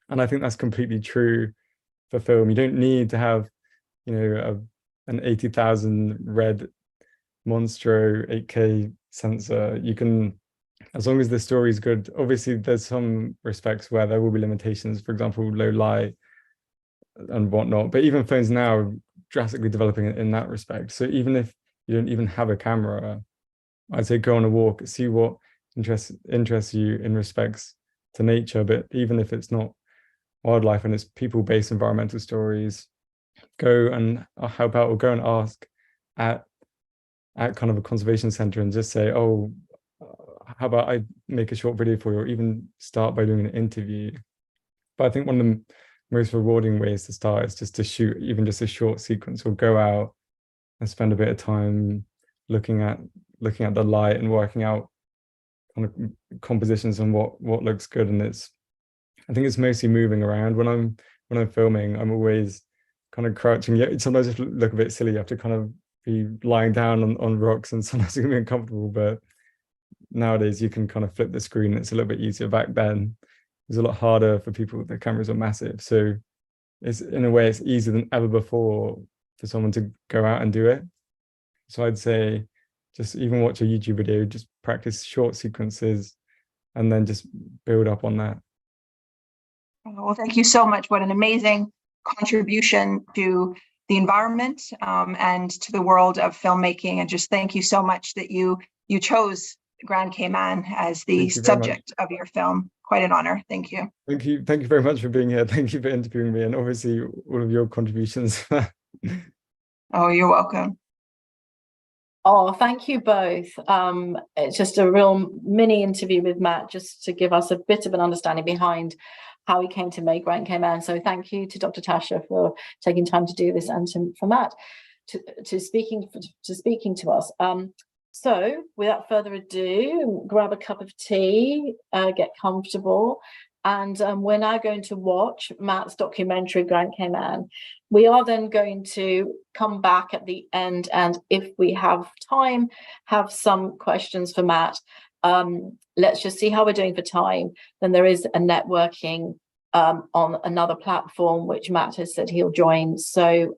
[SPEAKER 10] And I think that's completely true. for film. You don't need to have, an 80,000 red Monstro 8K sensor. You can, as long as the story is good. Obviously, there's some respects where there will be limitations, for example, low light and whatnot. But even phones now are drastically developing in that respect. So even if you don't even have a camera, I'd say go on a walk, see what interests you in respects to nature. But even if it's not wildlife and it's people-based environmental stories, go and help out, or go and ask at kind of a conservation center and just say, oh, how about I make a short video for you, or even start by doing an interview. But I think one of the most rewarding ways to start is just to shoot even just a short sequence, or go out and spend a bit of time looking at the light and working out kind of compositions and what looks good. And I think it's mostly moving around. When I'm filming, I'm always kind of crouching. Yeah, sometimes it look a bit silly. You have to kind of be lying down on rocks, and sometimes it can be uncomfortable. But nowadays you can kind of flip the screen. It's a little bit easier. Back then it was a lot harder for people. The cameras are massive, so it's, in a way, it's easier than ever before for someone to go out and do it. So I'd say just even watch a YouTube video, just practice short sequences, and then just build up on that.
[SPEAKER 9] Well, thank you so much. What an amazing contribution to the environment and to the world of filmmaking. And just thank you so much that you chose Grand Cayman as the subject of your film. Quite an honor. Thank you.
[SPEAKER 10] Thank you very much for being here. Thank you for interviewing me, and obviously all of your contributions.
[SPEAKER 9] Oh, you're welcome.
[SPEAKER 2] Oh, thank you both. It's just a real mini interview with Matt, just to give us a bit of an understanding behind how he came to make Grand Cayman. So thank you to Dr. Tasha for taking time to do this, and for Matt to speaking to us. So without further ado, grab a cup of tea, get comfortable, and we're now going to watch Matt's documentary, Grand Cayman. We are then going to come back at the end, and if we have time, have some questions for Matt. Let's just see how we're doing for time. Then there is a networking on another platform, which Matt has said he'll join. So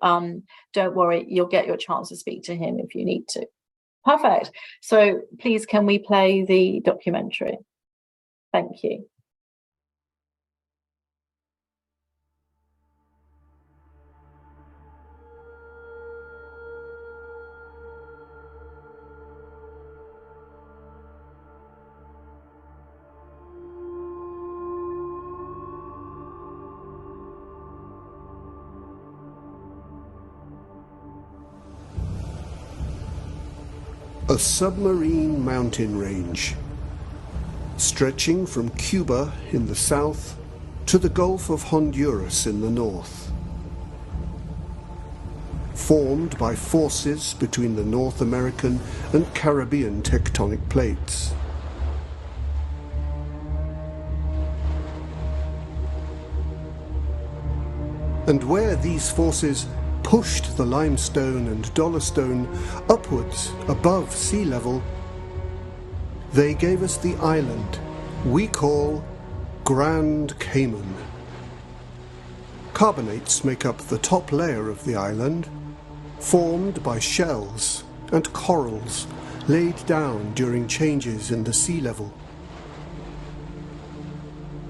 [SPEAKER 2] don't worry, you'll get your chance to speak to him if you need to. Perfect. So please, can we play the documentary? Thank you.
[SPEAKER 3] A submarine mountain range, stretching from Cuba in the south to the Gulf of Honduras in the north. Formed by forces between the North American and Caribbean tectonic plates. And where these forces pushed the limestone and dolostone upwards above sea level, they gave us the island we call Grand Cayman. Carbonates make up the top layer of the island, formed by shells and corals laid down during changes in the sea level.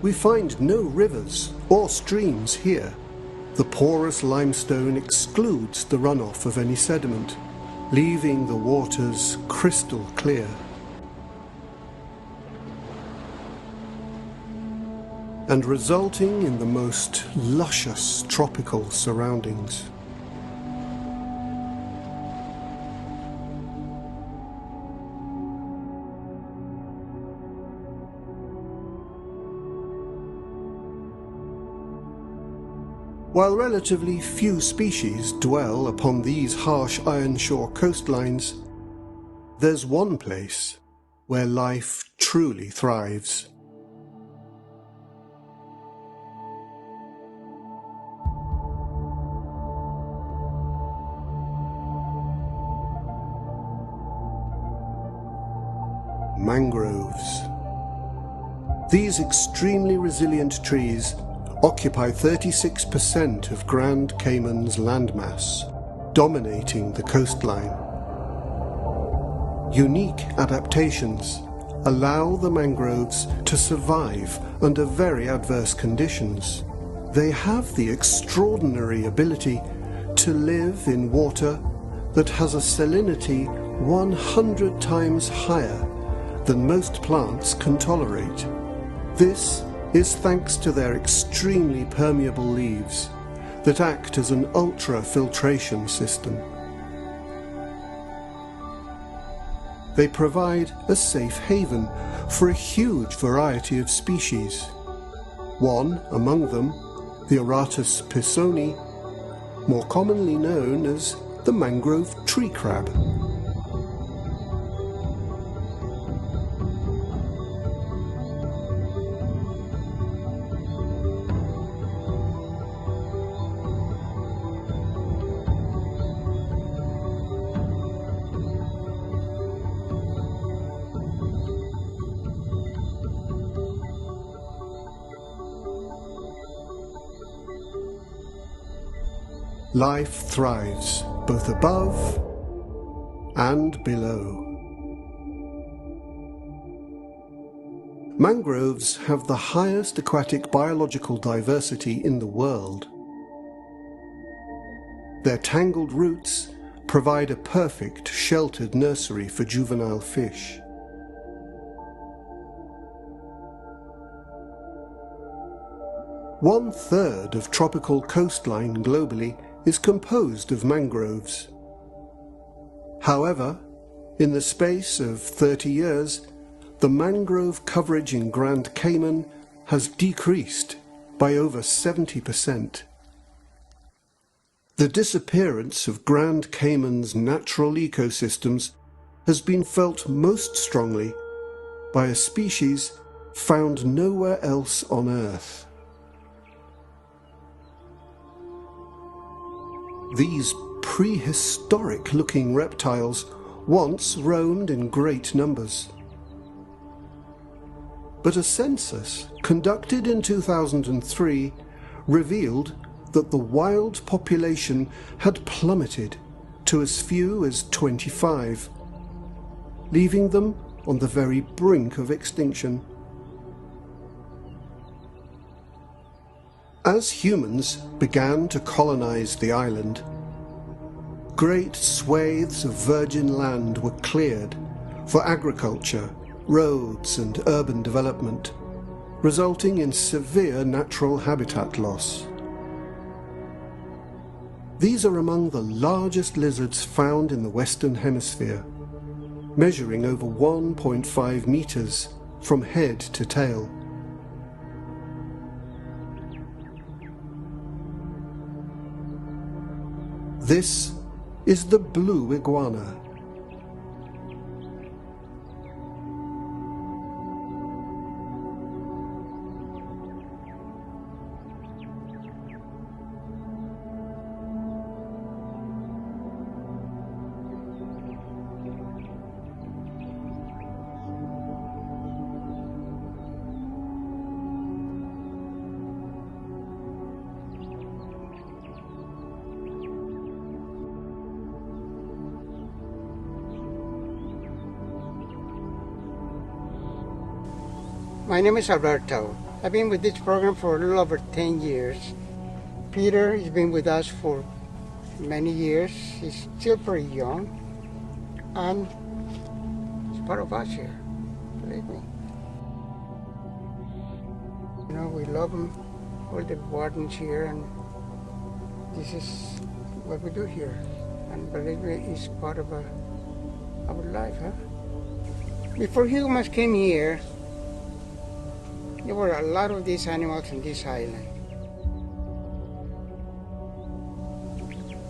[SPEAKER 3] We find no rivers or streams here. The porous limestone excludes the runoff of any sediment, leaving the waters crystal clear. And resulting in the most luscious tropical surroundings. While relatively few species dwell upon these harsh iron-shore coastlines, there's one place where life truly thrives. Mangroves. These extremely resilient trees occupy 36% of Grand Cayman's landmass, dominating the coastline. Unique adaptations allow the mangroves to survive under very adverse conditions. They have the extraordinary ability to live in water that has a salinity 100 times higher than most plants can tolerate. This is thanks to their extremely permeable leaves that act as an ultra-filtration system. They provide a safe haven for a huge variety of species. One among them, the Aratus pisoni, more commonly known as the mangrove tree crab. Life thrives both above and below. Mangroves have the highest aquatic biological diversity in the world. Their tangled roots provide a perfect sheltered nursery for juvenile fish. One-third of tropical coastline globally is composed of mangroves. However, in the space of 30 years, the mangrove coverage in Grand Cayman has decreased by over 70%. The disappearance of Grand Cayman's natural ecosystems has been felt most strongly by a species found nowhere else on Earth. These prehistoric-looking reptiles once roamed in great numbers. But a census conducted in 2003 revealed that the wild population had plummeted to as few as 25, leaving them on the very brink of extinction. As humans began to colonize the island, great swathes of virgin land were cleared for agriculture, roads, and urban development, resulting in severe natural habitat loss. These are among the largest lizards found in the Western Hemisphere, measuring over 1.5 meters from head to tail. This is the blue iguana.
[SPEAKER 5] My name is Alberto. I've been with this program for a little over 10 years. Peter has been with us for many years. He's still pretty young. And he's part of us here, believe me. You know, we love him, all the wardens here, and this is what we do here. And believe me, it's part of our life, huh? Before humans came here, there were a lot of these animals on this island.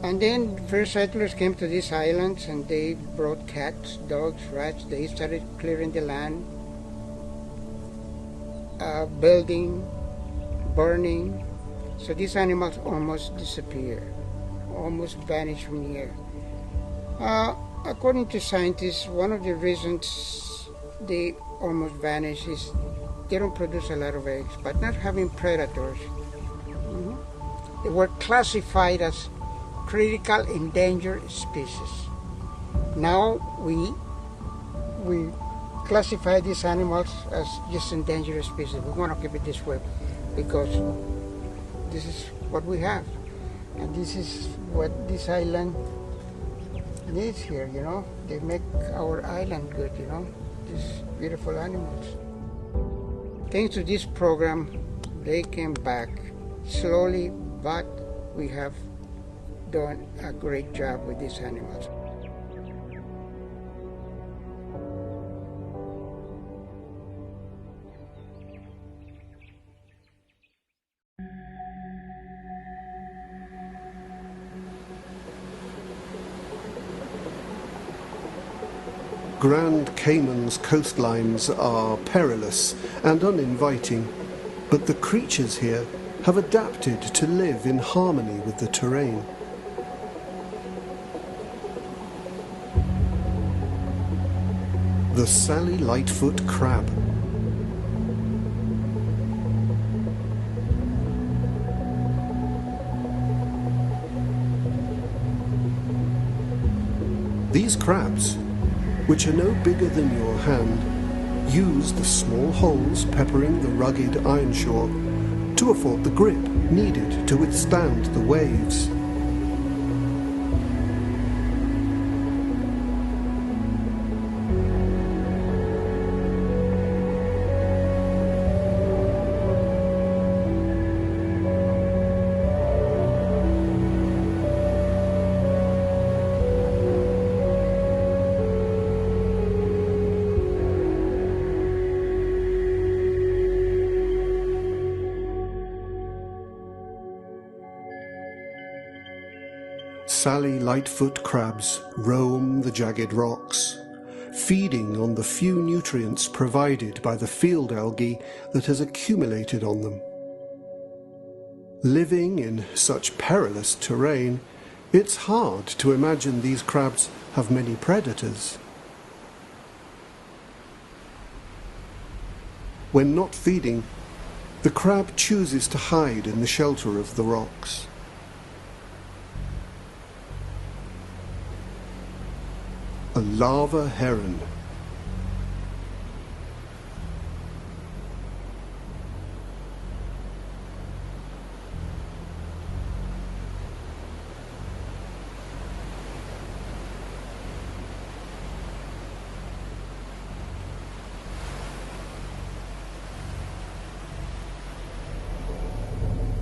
[SPEAKER 5] And then first settlers came to these islands and they brought cats, dogs, rats. They started clearing the land, building, burning. So these animals almost disappeared, almost vanished from here. According to scientists, one of the reasons they almost vanish is they don't produce a lot of eggs, but not having predators They were classified as critical endangered species. Now we classify these animals as just endangered species. We want to keep it this way because this is what we have. And this is what this island needs here, you know. They make our island good, you know, these beautiful animals. Thanks to this program, they came back slowly, but we have done a great job with these animals.
[SPEAKER 3] Grand Cayman's coastlines are perilous and uninviting, but the creatures here have adapted to live in harmony with the terrain. The Sally Lightfoot crab. These crabs, which are no bigger than your hand, use the small holes peppering the rugged iron shore to afford the grip needed to withstand the waves. Sally Lightfoot crabs roam the jagged rocks, feeding on the few nutrients provided by the field algae that has accumulated on them. Living in such perilous terrain, it's hard to imagine these crabs have many predators. When not feeding, the crab chooses to hide in the shelter of the rocks. A lava heron.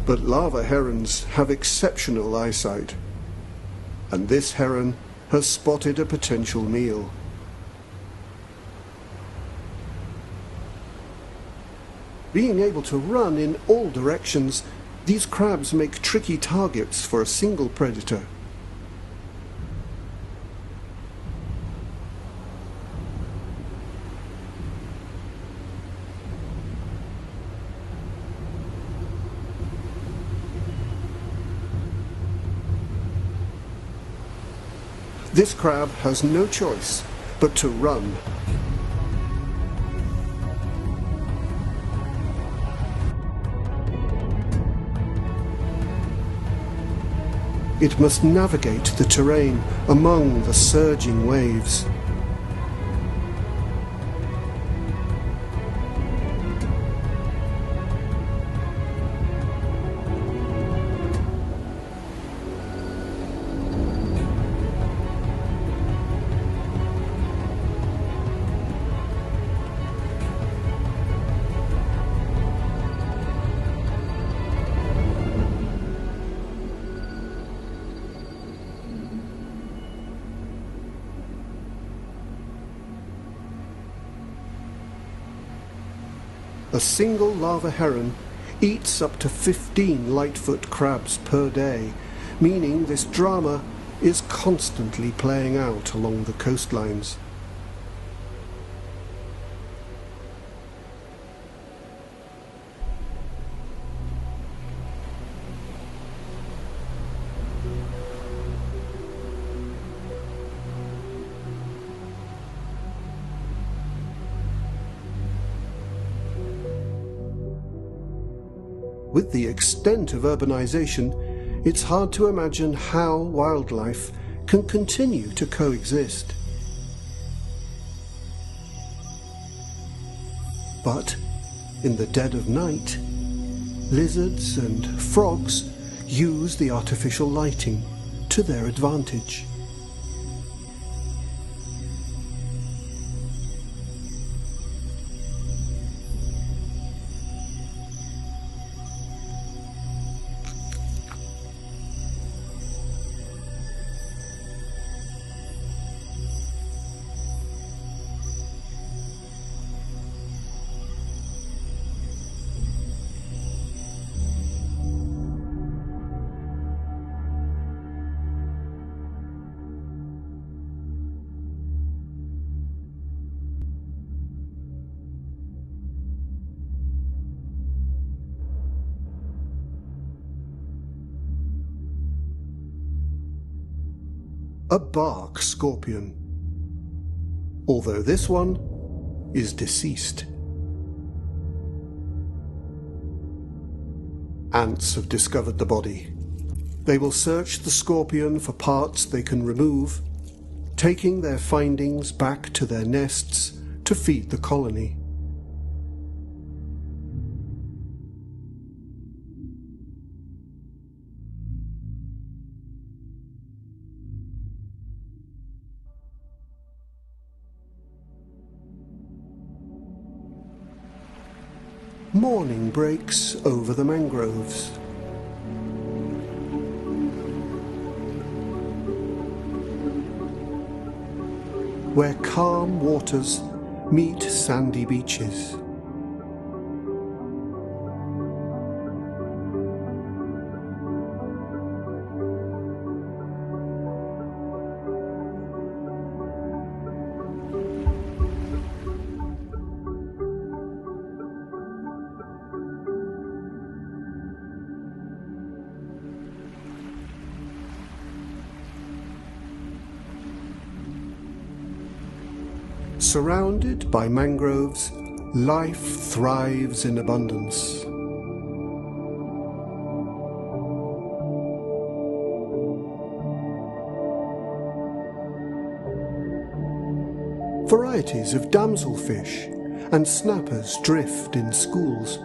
[SPEAKER 3] But lava herons have exceptional eyesight, and this heron has spotted a potential meal. Being able to run in all directions, these crabs make tricky targets for a single predator. This crab has no choice but to run. It must navigate the terrain among the surging waves. A single lava heron eats up to 15 Lightfoot crabs per day, meaning this drama is constantly playing out along the coastlines. With the extent of urbanization, it's hard to imagine how wildlife can continue to coexist. But in the dead of night, lizards and frogs use the artificial lighting to their advantage. A bark scorpion, although this one is deceased. Ants have discovered the body. They will search the scorpion for parts they can remove, taking their findings back to their nests to feed the colony. Morning breaks over the mangroves. Where calm waters meet sandy beaches. Surrounded by mangroves, life thrives in abundance. Varieties of damselfish and snappers drift in schools.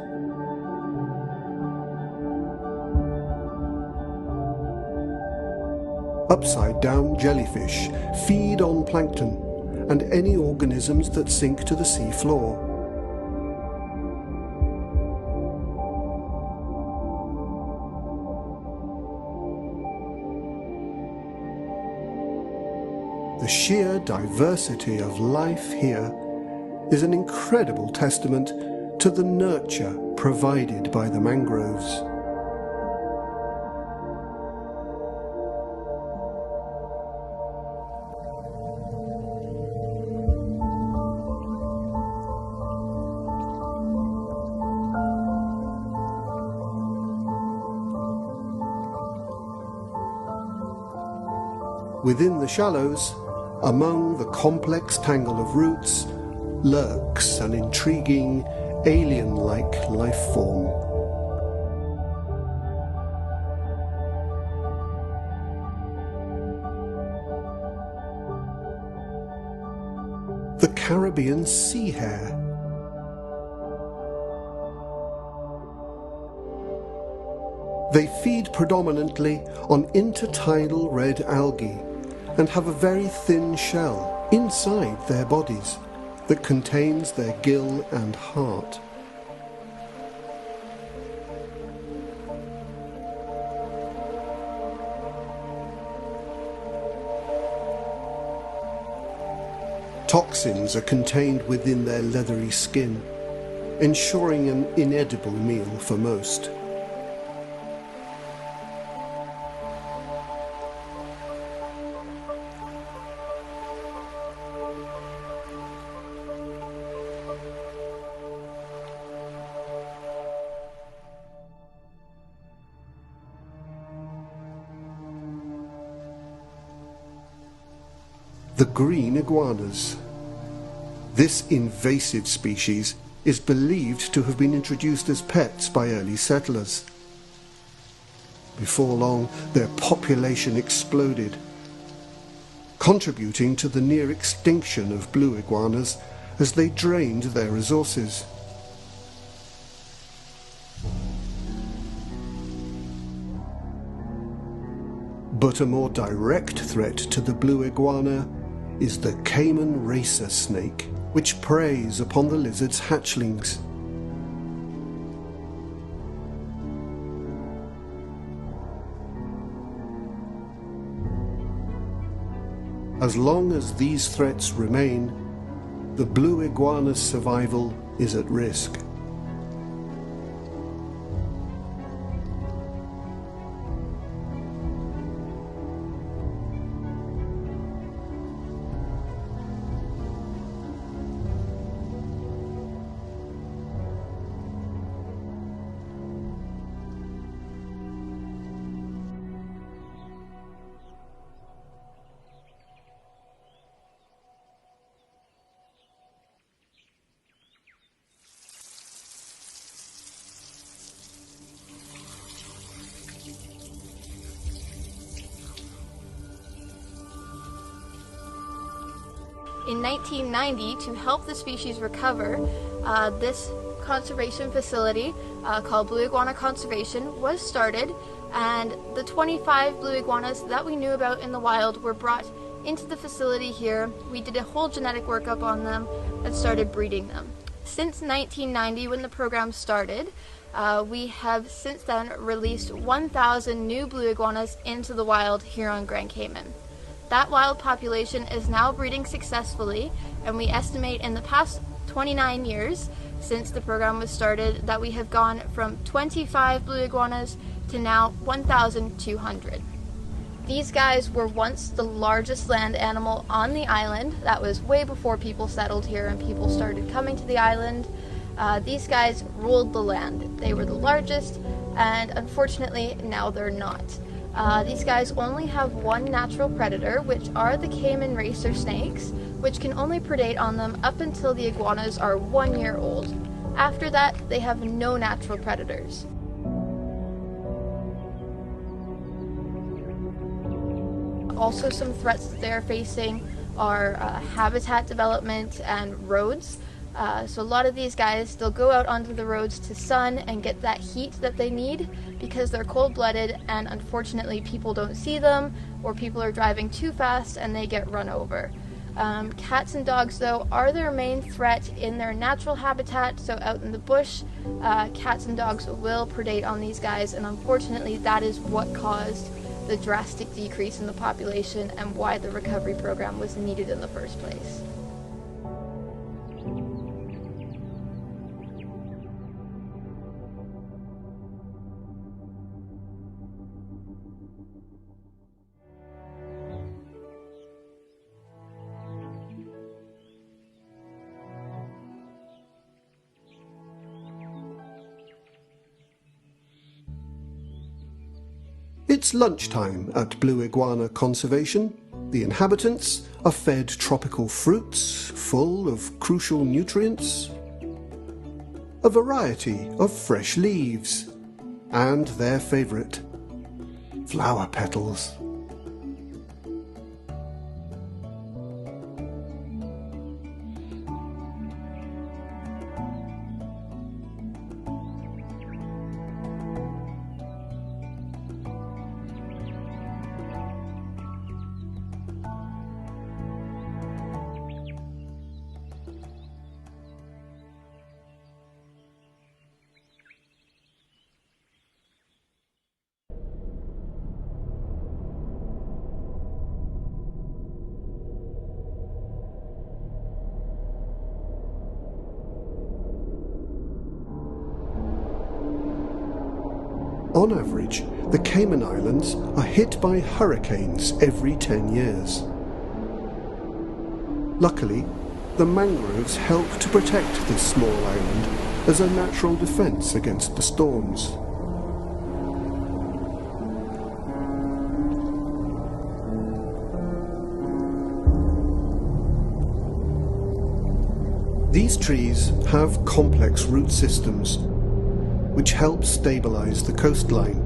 [SPEAKER 3] Upside-down jellyfish feed on plankton and any organisms that sink to the sea floor. The sheer diversity of life here is an incredible testament to the nurture provided by the mangroves. Within the shallows, among the complex tangle of roots, lurks an intriguing, alien-like life form. The Caribbean sea hare. They feed predominantly on intertidal red algae and have a very thin shell inside their bodies that contains their gill and heart. Toxins are contained within their leathery skin, ensuring an inedible meal for most. The green iguanas. This invasive species is believed to have been introduced as pets by early settlers. Before long, their population exploded, contributing to the near extinction of blue iguanas as they drained their resources. But a more direct threat to the blue iguana is the Cayman racer snake, which preys upon the lizard's hatchlings. As long as these threats remain, the blue iguana's survival is at risk.
[SPEAKER 4] In 1990, to help the species recover, this conservation facility called Blue Iguana Conservation was started, and the 25 blue iguanas that we knew about in the wild were brought into the facility here. We did a whole genetic workup on them and started breeding them. Since 1990, when the program started, we have since then released 1,000 new blue iguanas into the wild here on Grand Cayman. That wild population is now breeding successfully, and we estimate in the past 29 years since the program was started that we have gone from 25 blue iguanas to now 1,200. These guys were once the largest land animal on the island. That was way before people settled here and people started coming to the island. These guys ruled the land. They were the largest, and unfortunately now they're not. These guys only have one natural predator, which are the Cayman racer snakes, which can only predate on them up until the iguanas are 1 year old. After that, they have no natural predators. Also, some threats that they're facing are habitat development and roads. So a lot of these guys, they'll go out onto the roads to sun and get that heat that they need because they're cold-blooded, and unfortunately people don't see them, or people are driving too fast and they get run over. Cats and dogs, though, are their main threat in their natural habitat, so out in the bush, cats and dogs will predate on these guys, and unfortunately that is what caused the drastic decrease in the population and why the recovery program was needed in the first place.
[SPEAKER 3] It's lunchtime at Blue Iguana Conservation. The inhabitants are fed tropical fruits full of crucial nutrients, a variety of fresh leaves, and their favourite, flower petals. On average, the Cayman Islands are hit by hurricanes every 10 years. Luckily, the mangroves help to protect this small island as a natural defense against the storms. These trees have complex root systems which help stabilize the coastline.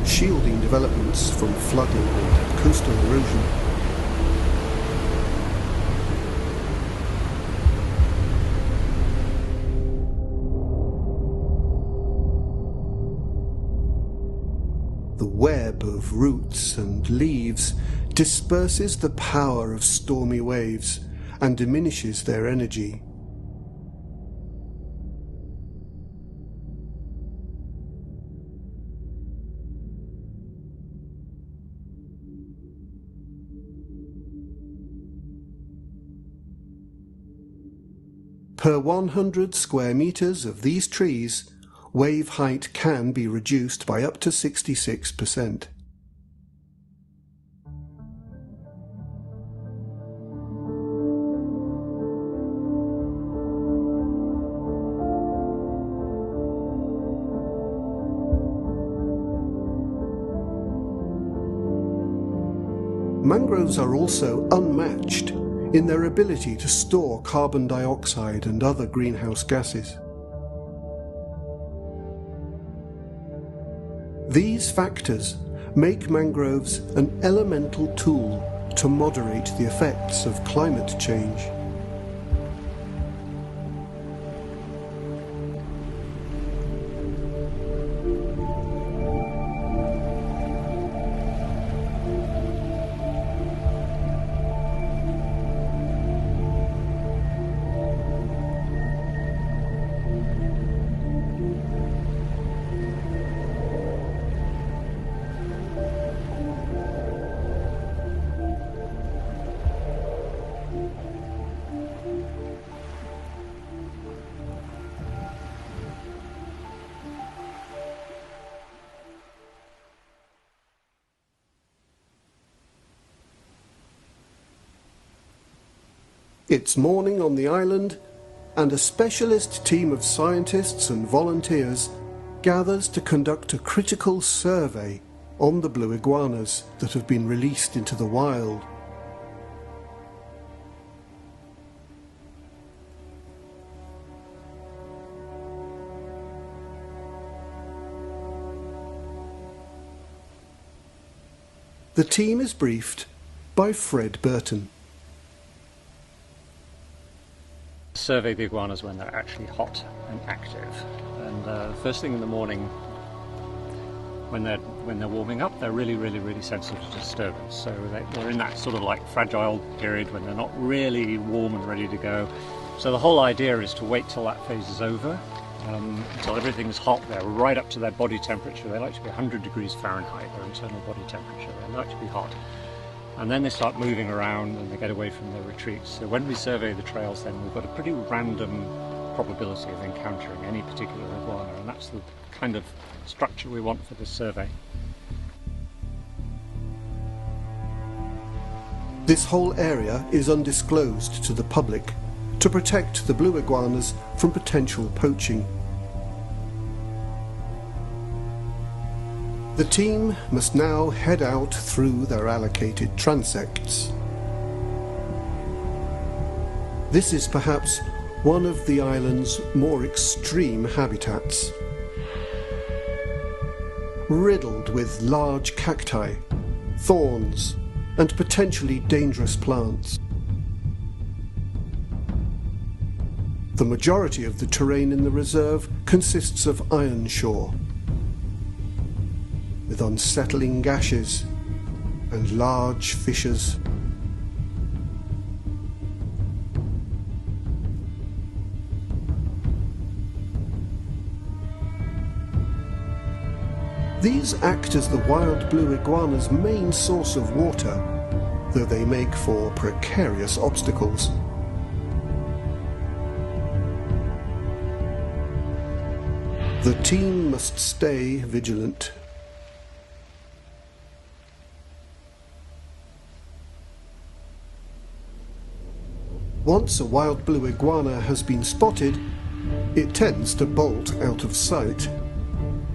[SPEAKER 3] shielding developments from flooding and coastal erosion. The web of roots and leaves disperses the power of stormy waves and diminishes their energy. Per 100 square meters of these trees, wave height can be reduced by up to 66%. Mangroves are also unmatched in their ability to store carbon dioxide and other greenhouse gases. These factors make mangroves an elemental tool to moderate the effects of climate change. It's morning on the island, and a specialist team of scientists and volunteers gathers to conduct a critical survey on the blue iguanas that have been released into the wild. The team is briefed by Fred Burton.
[SPEAKER 11] Survey the iguanas when they're actually hot and active, and first thing in the morning when they're warming up, they're really sensitive to disturbance, so they're in that sort of like fragile period when they're not really warm and ready to go. So the whole idea is to wait till that phase is over, until everything's hot. They're right up to their body temperature. They like to be 100 degrees Fahrenheit, their internal body temperature. They like to be hot. And then they start moving around and they get away from their retreats. So when we survey the trails, then we've got a pretty random probability of encountering any particular iguana, and that's the kind of structure we want for this survey.
[SPEAKER 3] This whole area is undisclosed to the public to protect the blue iguanas from potential poaching. The team must now head out through their allocated transects. This is perhaps one of the island's more extreme habitats. Riddled with large cacti, thorns, and potentially dangerous plants. The majority of the terrain in the reserve consists of ironshore, with unsettling gashes and large fissures. These act as the wild blue iguana's main source of water, though they make for precarious obstacles. The team must stay vigilant. Once a wild blue iguana has been spotted, it tends to bolt out of sight.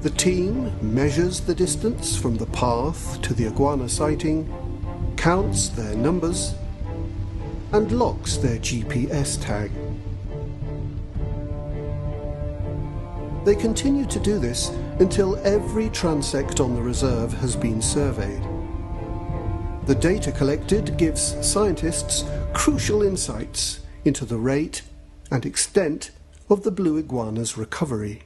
[SPEAKER 3] The team measures the distance from the path to the iguana sighting, counts their numbers, and locks their GPS tag. They continue to do this until every transect on the reserve has been surveyed. The data collected gives scientists crucial insights into the rate and extent of the blue iguana's recovery.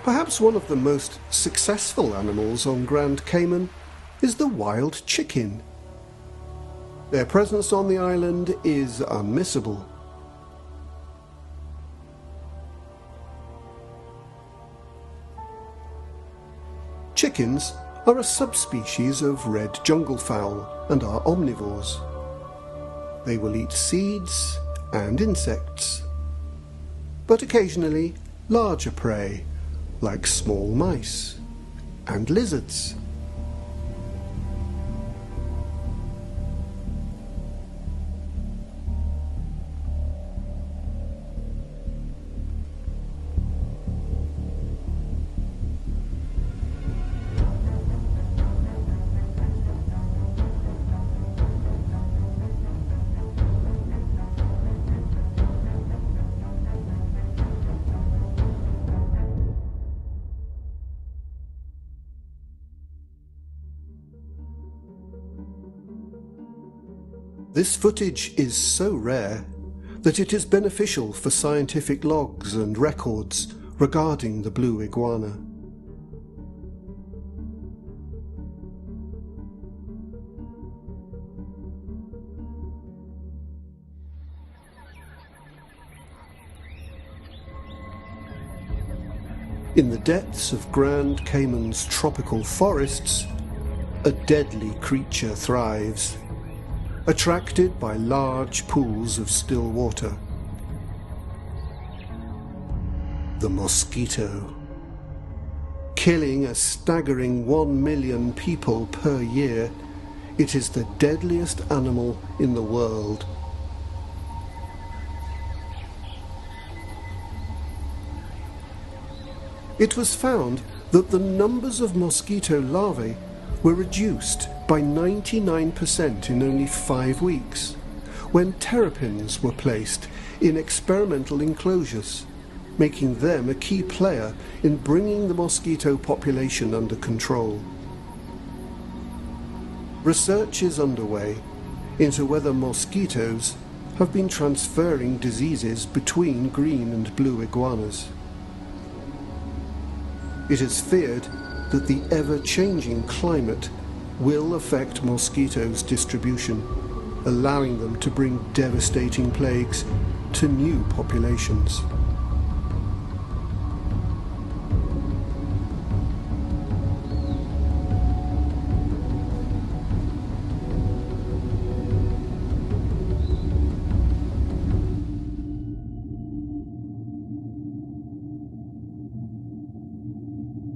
[SPEAKER 3] Perhaps one of the most successful animals on Grand Cayman is the wild chicken. Their presence on the island is unmissable. Chickens are a subspecies of red junglefowl and are omnivores. They will eat seeds and insects, but occasionally larger prey like small mice and lizards. This footage is so rare that it is beneficial for scientific logs and records regarding the blue iguana. In the depths of Grand Cayman's tropical forests, a deadly creature thrives, attracted by large pools of still water. The mosquito. Killing a staggering 1 million people per year, it is the deadliest animal in the world. It was found that the numbers of mosquito larvae were reduced by 99% in only 5 weeks, when terrapins were placed in experimental enclosures, making them a key player in bringing the mosquito population under control. Research is underway into whether mosquitoes have been transferring diseases between green and blue iguanas. It is feared that the ever-changing climate will affect mosquitoes' distribution, allowing them to bring devastating plagues to new populations.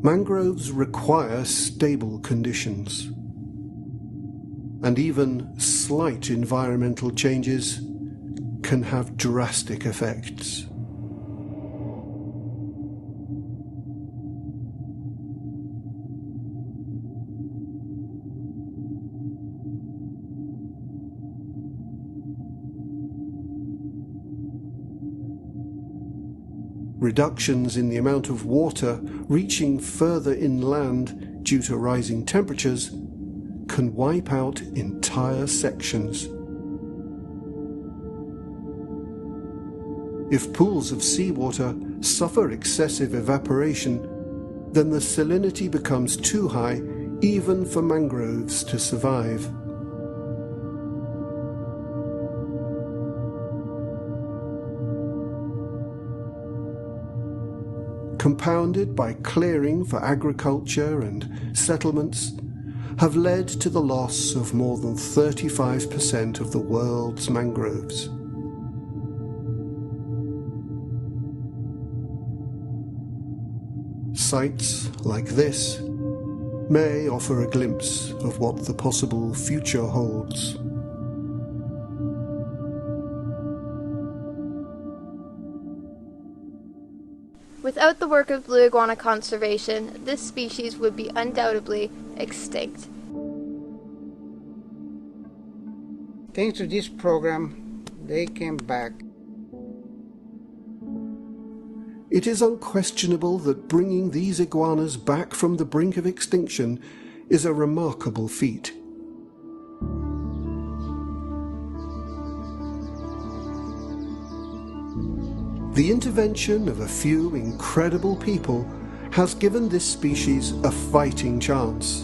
[SPEAKER 3] Mangroves require stable conditions, and even slight environmental changes can have drastic effects. Reductions in the amount of water reaching further inland due to rising temperatures can wipe out entire sections. If pools of seawater suffer excessive evaporation, then the salinity becomes too high even for mangroves to survive. Compounded by clearing for agriculture and settlements, have led to the loss of more than 35% of the world's mangroves. Sites like this may offer a glimpse of what the possible future holds.
[SPEAKER 4] Without the work of blue iguana conservation, this species would be undoubtedly extinct.
[SPEAKER 5] Thanks to this program, they came back.
[SPEAKER 3] It is unquestionable that bringing these iguanas back from the brink of extinction is a remarkable feat. The intervention of a few incredible people has given this species a fighting chance.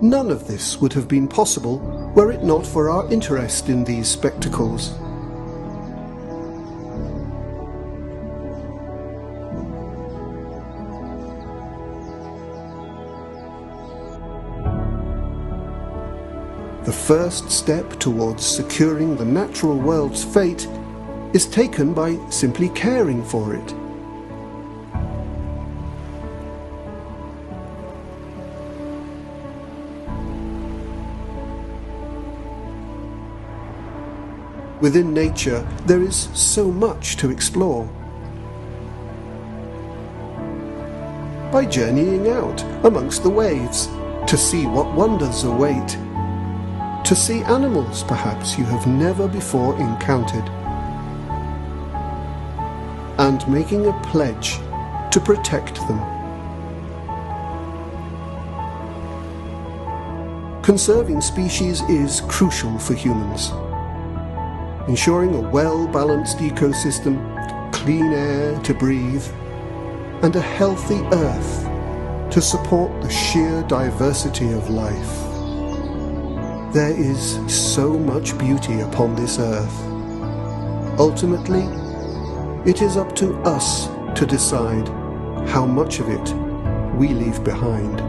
[SPEAKER 3] None of this would have been possible were it not for our interest in these spectacles. The first step towards securing the natural world's fate is taken by simply caring for it. Within nature, there is so much to explore. By journeying out amongst the waves to see what wonders await, to see animals perhaps you have never before encountered, and making a pledge to protect them. Conserving species is crucial for humans. Ensuring a well-balanced ecosystem, clean air to breathe, and a healthy earth to support the sheer diversity of life. There is so much beauty upon this earth. Ultimately, it is up to us to decide how much of it we leave behind.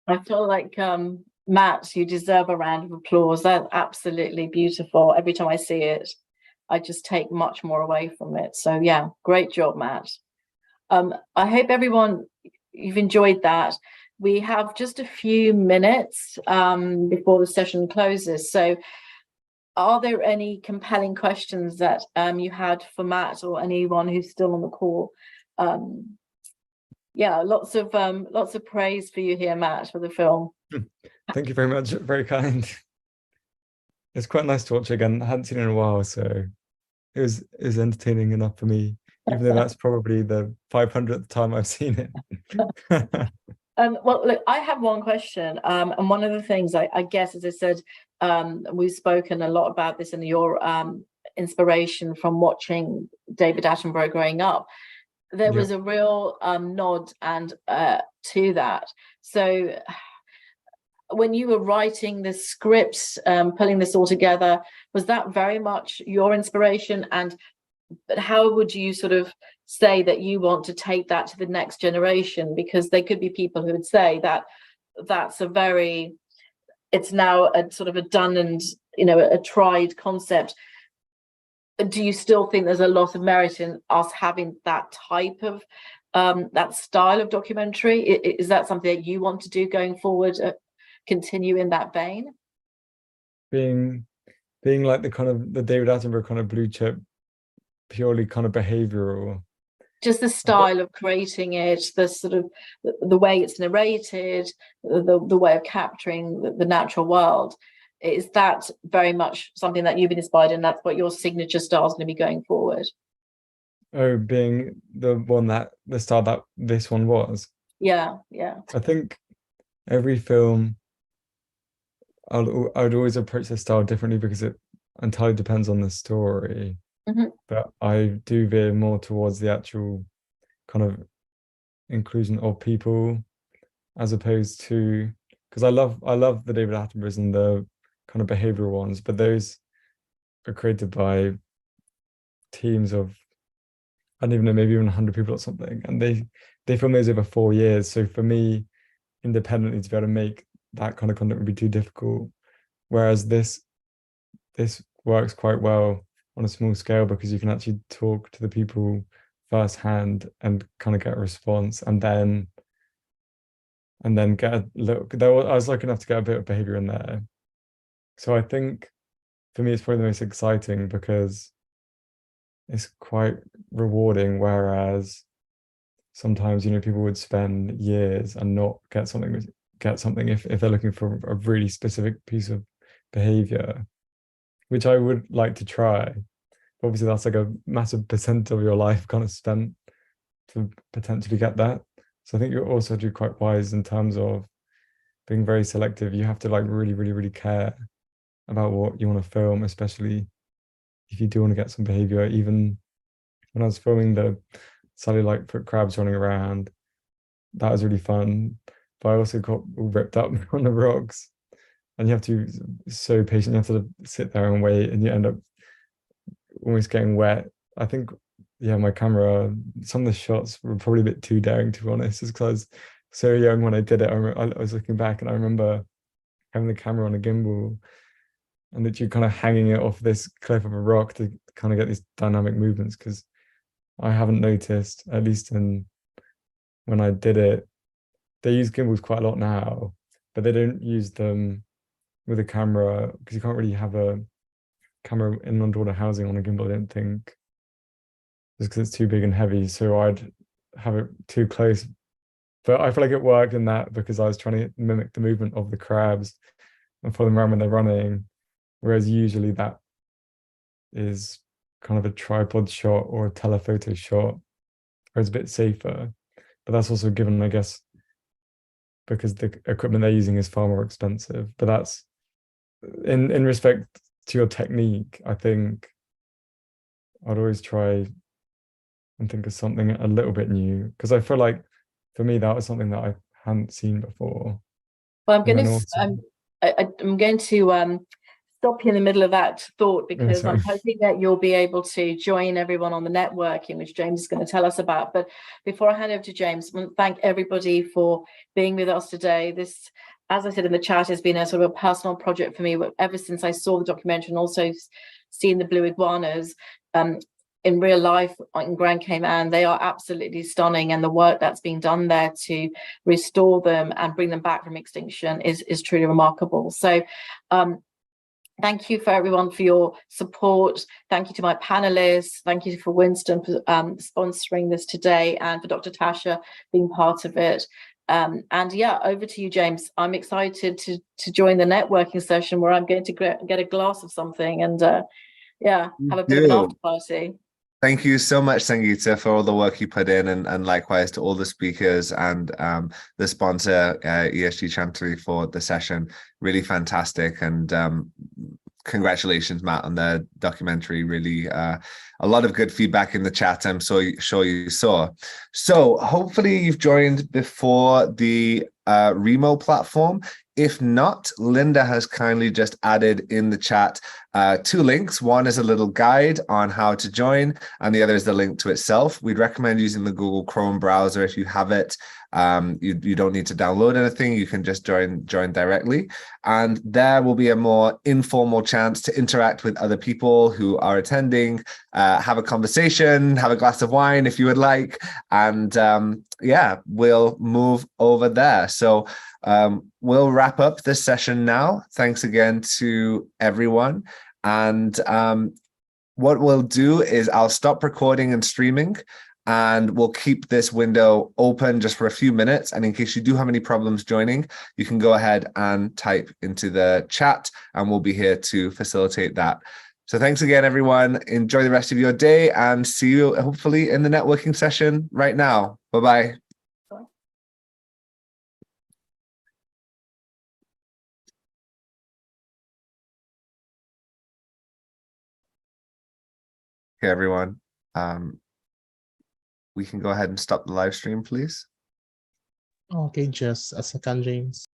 [SPEAKER 2] I feel like Matt, you deserve a round of applause. That's absolutely beautiful. Every time I see it, I just take much more away from it. So yeah, great job, Matt. I hope everyone, you've enjoyed that. We have just a few minutes before the session closes. So are there any compelling questions that you had for Matt or anyone who's still on the call? Yeah, lots of praise for you here, Matt, for the film.
[SPEAKER 12] Thank you very much. Very kind. It's quite nice to watch again. I hadn't seen it in a while, so it was entertaining enough for me, even though that's probably the 500th time I've seen it.
[SPEAKER 2] Well, look, I have one question, and one of the things I guess, as I said, we've spoken a lot about this in your inspiration from watching David Attenborough growing up. There was a real nod and to that. So when you were writing the script, pulling this all together, was that very much your inspiration? But how would you sort of say that you want to take that to the next generation? Because there could be people who would say that it's now a sort of a done and, a tried concept. Do you still think there's a lot of merit in us having that type of that style of documentary? Is that something that you want to do going forward, continue in that vein?
[SPEAKER 12] Being like the kind of the David Attenborough kind of blue chip, purely kind of behavioral.
[SPEAKER 2] Just the style of creating it, the sort of the way it's narrated, the way of capturing the natural world. is that very much something that you've been inspired in? That's what your signature style is going to be going forward?
[SPEAKER 12] Oh, being the one that the style that this one was.
[SPEAKER 2] Yeah.
[SPEAKER 12] I think every film, I'd always approach the style differently because it entirely depends on the story. But I do veer more towards the actual kind of inclusion of people, as opposed to, because I love the David Attenboroughs and the kind of behavioral ones, but those are created by teams of, I don't even know, maybe even 100 people or something, and they film those over 4 years. So for me, independently, to be able to make that kind of content would be too difficult. Whereas this works quite well on a small scale because you can actually talk to the people firsthand and kind of get a response, and then get a little. I was lucky enough to get a bit of behavior in there. So I think for me, it's probably the most exciting because it's quite rewarding. Whereas sometimes, people would spend years and not get something if they're looking for a really specific piece of behavior, which I would like to try. Obviously, that's like a massive percent of your life kind of spent to potentially get that. So I think you also do quite wise in terms of being very selective. You have to like really, really, really care about what you want to film, especially if you do want to get some behavior. Even when I was filming the Sally Lightfoot crabs running around, that was really fun. But I also got all ripped up on the rocks, and you have to be so patient. You have to sit there and wait, and you end up almost getting wet. I think, yeah, my camera, some of the shots were probably a bit too daring, to be honest, just because I was so young when I did it. I was looking back and I remember having the camera on a gimbal and literally kind of hanging it off this cliff of a rock to kind of get these dynamic movements, because I haven't noticed, at least when I did it, they use gimbals quite a lot now, but they don't use them with a camera because you can't really have a camera in underwater housing on a gimbal, I don't think, just because it's too big and heavy. So I'd have it too close. But I feel like it worked in that because I was trying to mimic the movement of the crabs and follow them around when they're running, whereas usually that is kind of a tripod shot or a telephoto shot, or it's a bit safer. But that's also given, I guess, because the equipment they're using is far more expensive. But that's in respect to your technique, I think I'd always try and think of something a little bit new, because I feel like for me that was something that I hadn't seen before.
[SPEAKER 2] Well, I'm going to stop you in the middle of that thought, because I'm hoping that you'll be able to join everyone on the networking, which James is going to tell us about. But before I hand over to James, I want to thank everybody for being with us today. This, as I said in the chat, has been a sort of a personal project for me ever since I saw the documentary, and also seeing the Blue Iguanas in real life in Grand Cayman. They are absolutely stunning, and the work that's being done there to restore them and bring them back from extinction is truly remarkable. So thank you for everyone for your support. Thank you to my panelists. Thank you for Winston for sponsoring this today, and for Dr. Tasha being part of it. And yeah, over to you, James. I'm excited to join the networking session where I'm going to get a glass of something and yeah, have a bit of an after party.
[SPEAKER 1] Thank you so much, Sangeeta, for all the work you put in, and likewise to all the speakers and the sponsor, ESG Chancery, for the session. Really fantastic. And congratulations, Matt, on the documentary. Really a lot of good feedback in the chat, I'm so sure you saw. So hopefully you've joined before the Remo platform. If not, Linda has kindly just added in the chat 2 links. One is a little guide on how to join, and the other is the link to itself. We'd recommend using the Google Chrome browser if you have it. You don't need to download anything. You can just join directly. And there will be a more informal chance to interact with other people who are attending, have a conversation, have a glass of wine if you would like. And yeah, we'll move over there. So we'll wrap up this session now. Thanks again to everyone. And what we'll do is I'll stop recording and streaming, and we'll keep this window open just for a few minutes. And in case you do have any problems joining, you can go ahead and type into the chat and we'll be here to facilitate that. So thanks again, everyone. Enjoy the rest of your day and see you hopefully in the networking session right now. Bye-bye. Okay, everyone. We can go ahead and stop the live stream, please.
[SPEAKER 13] Okay, just a second, James.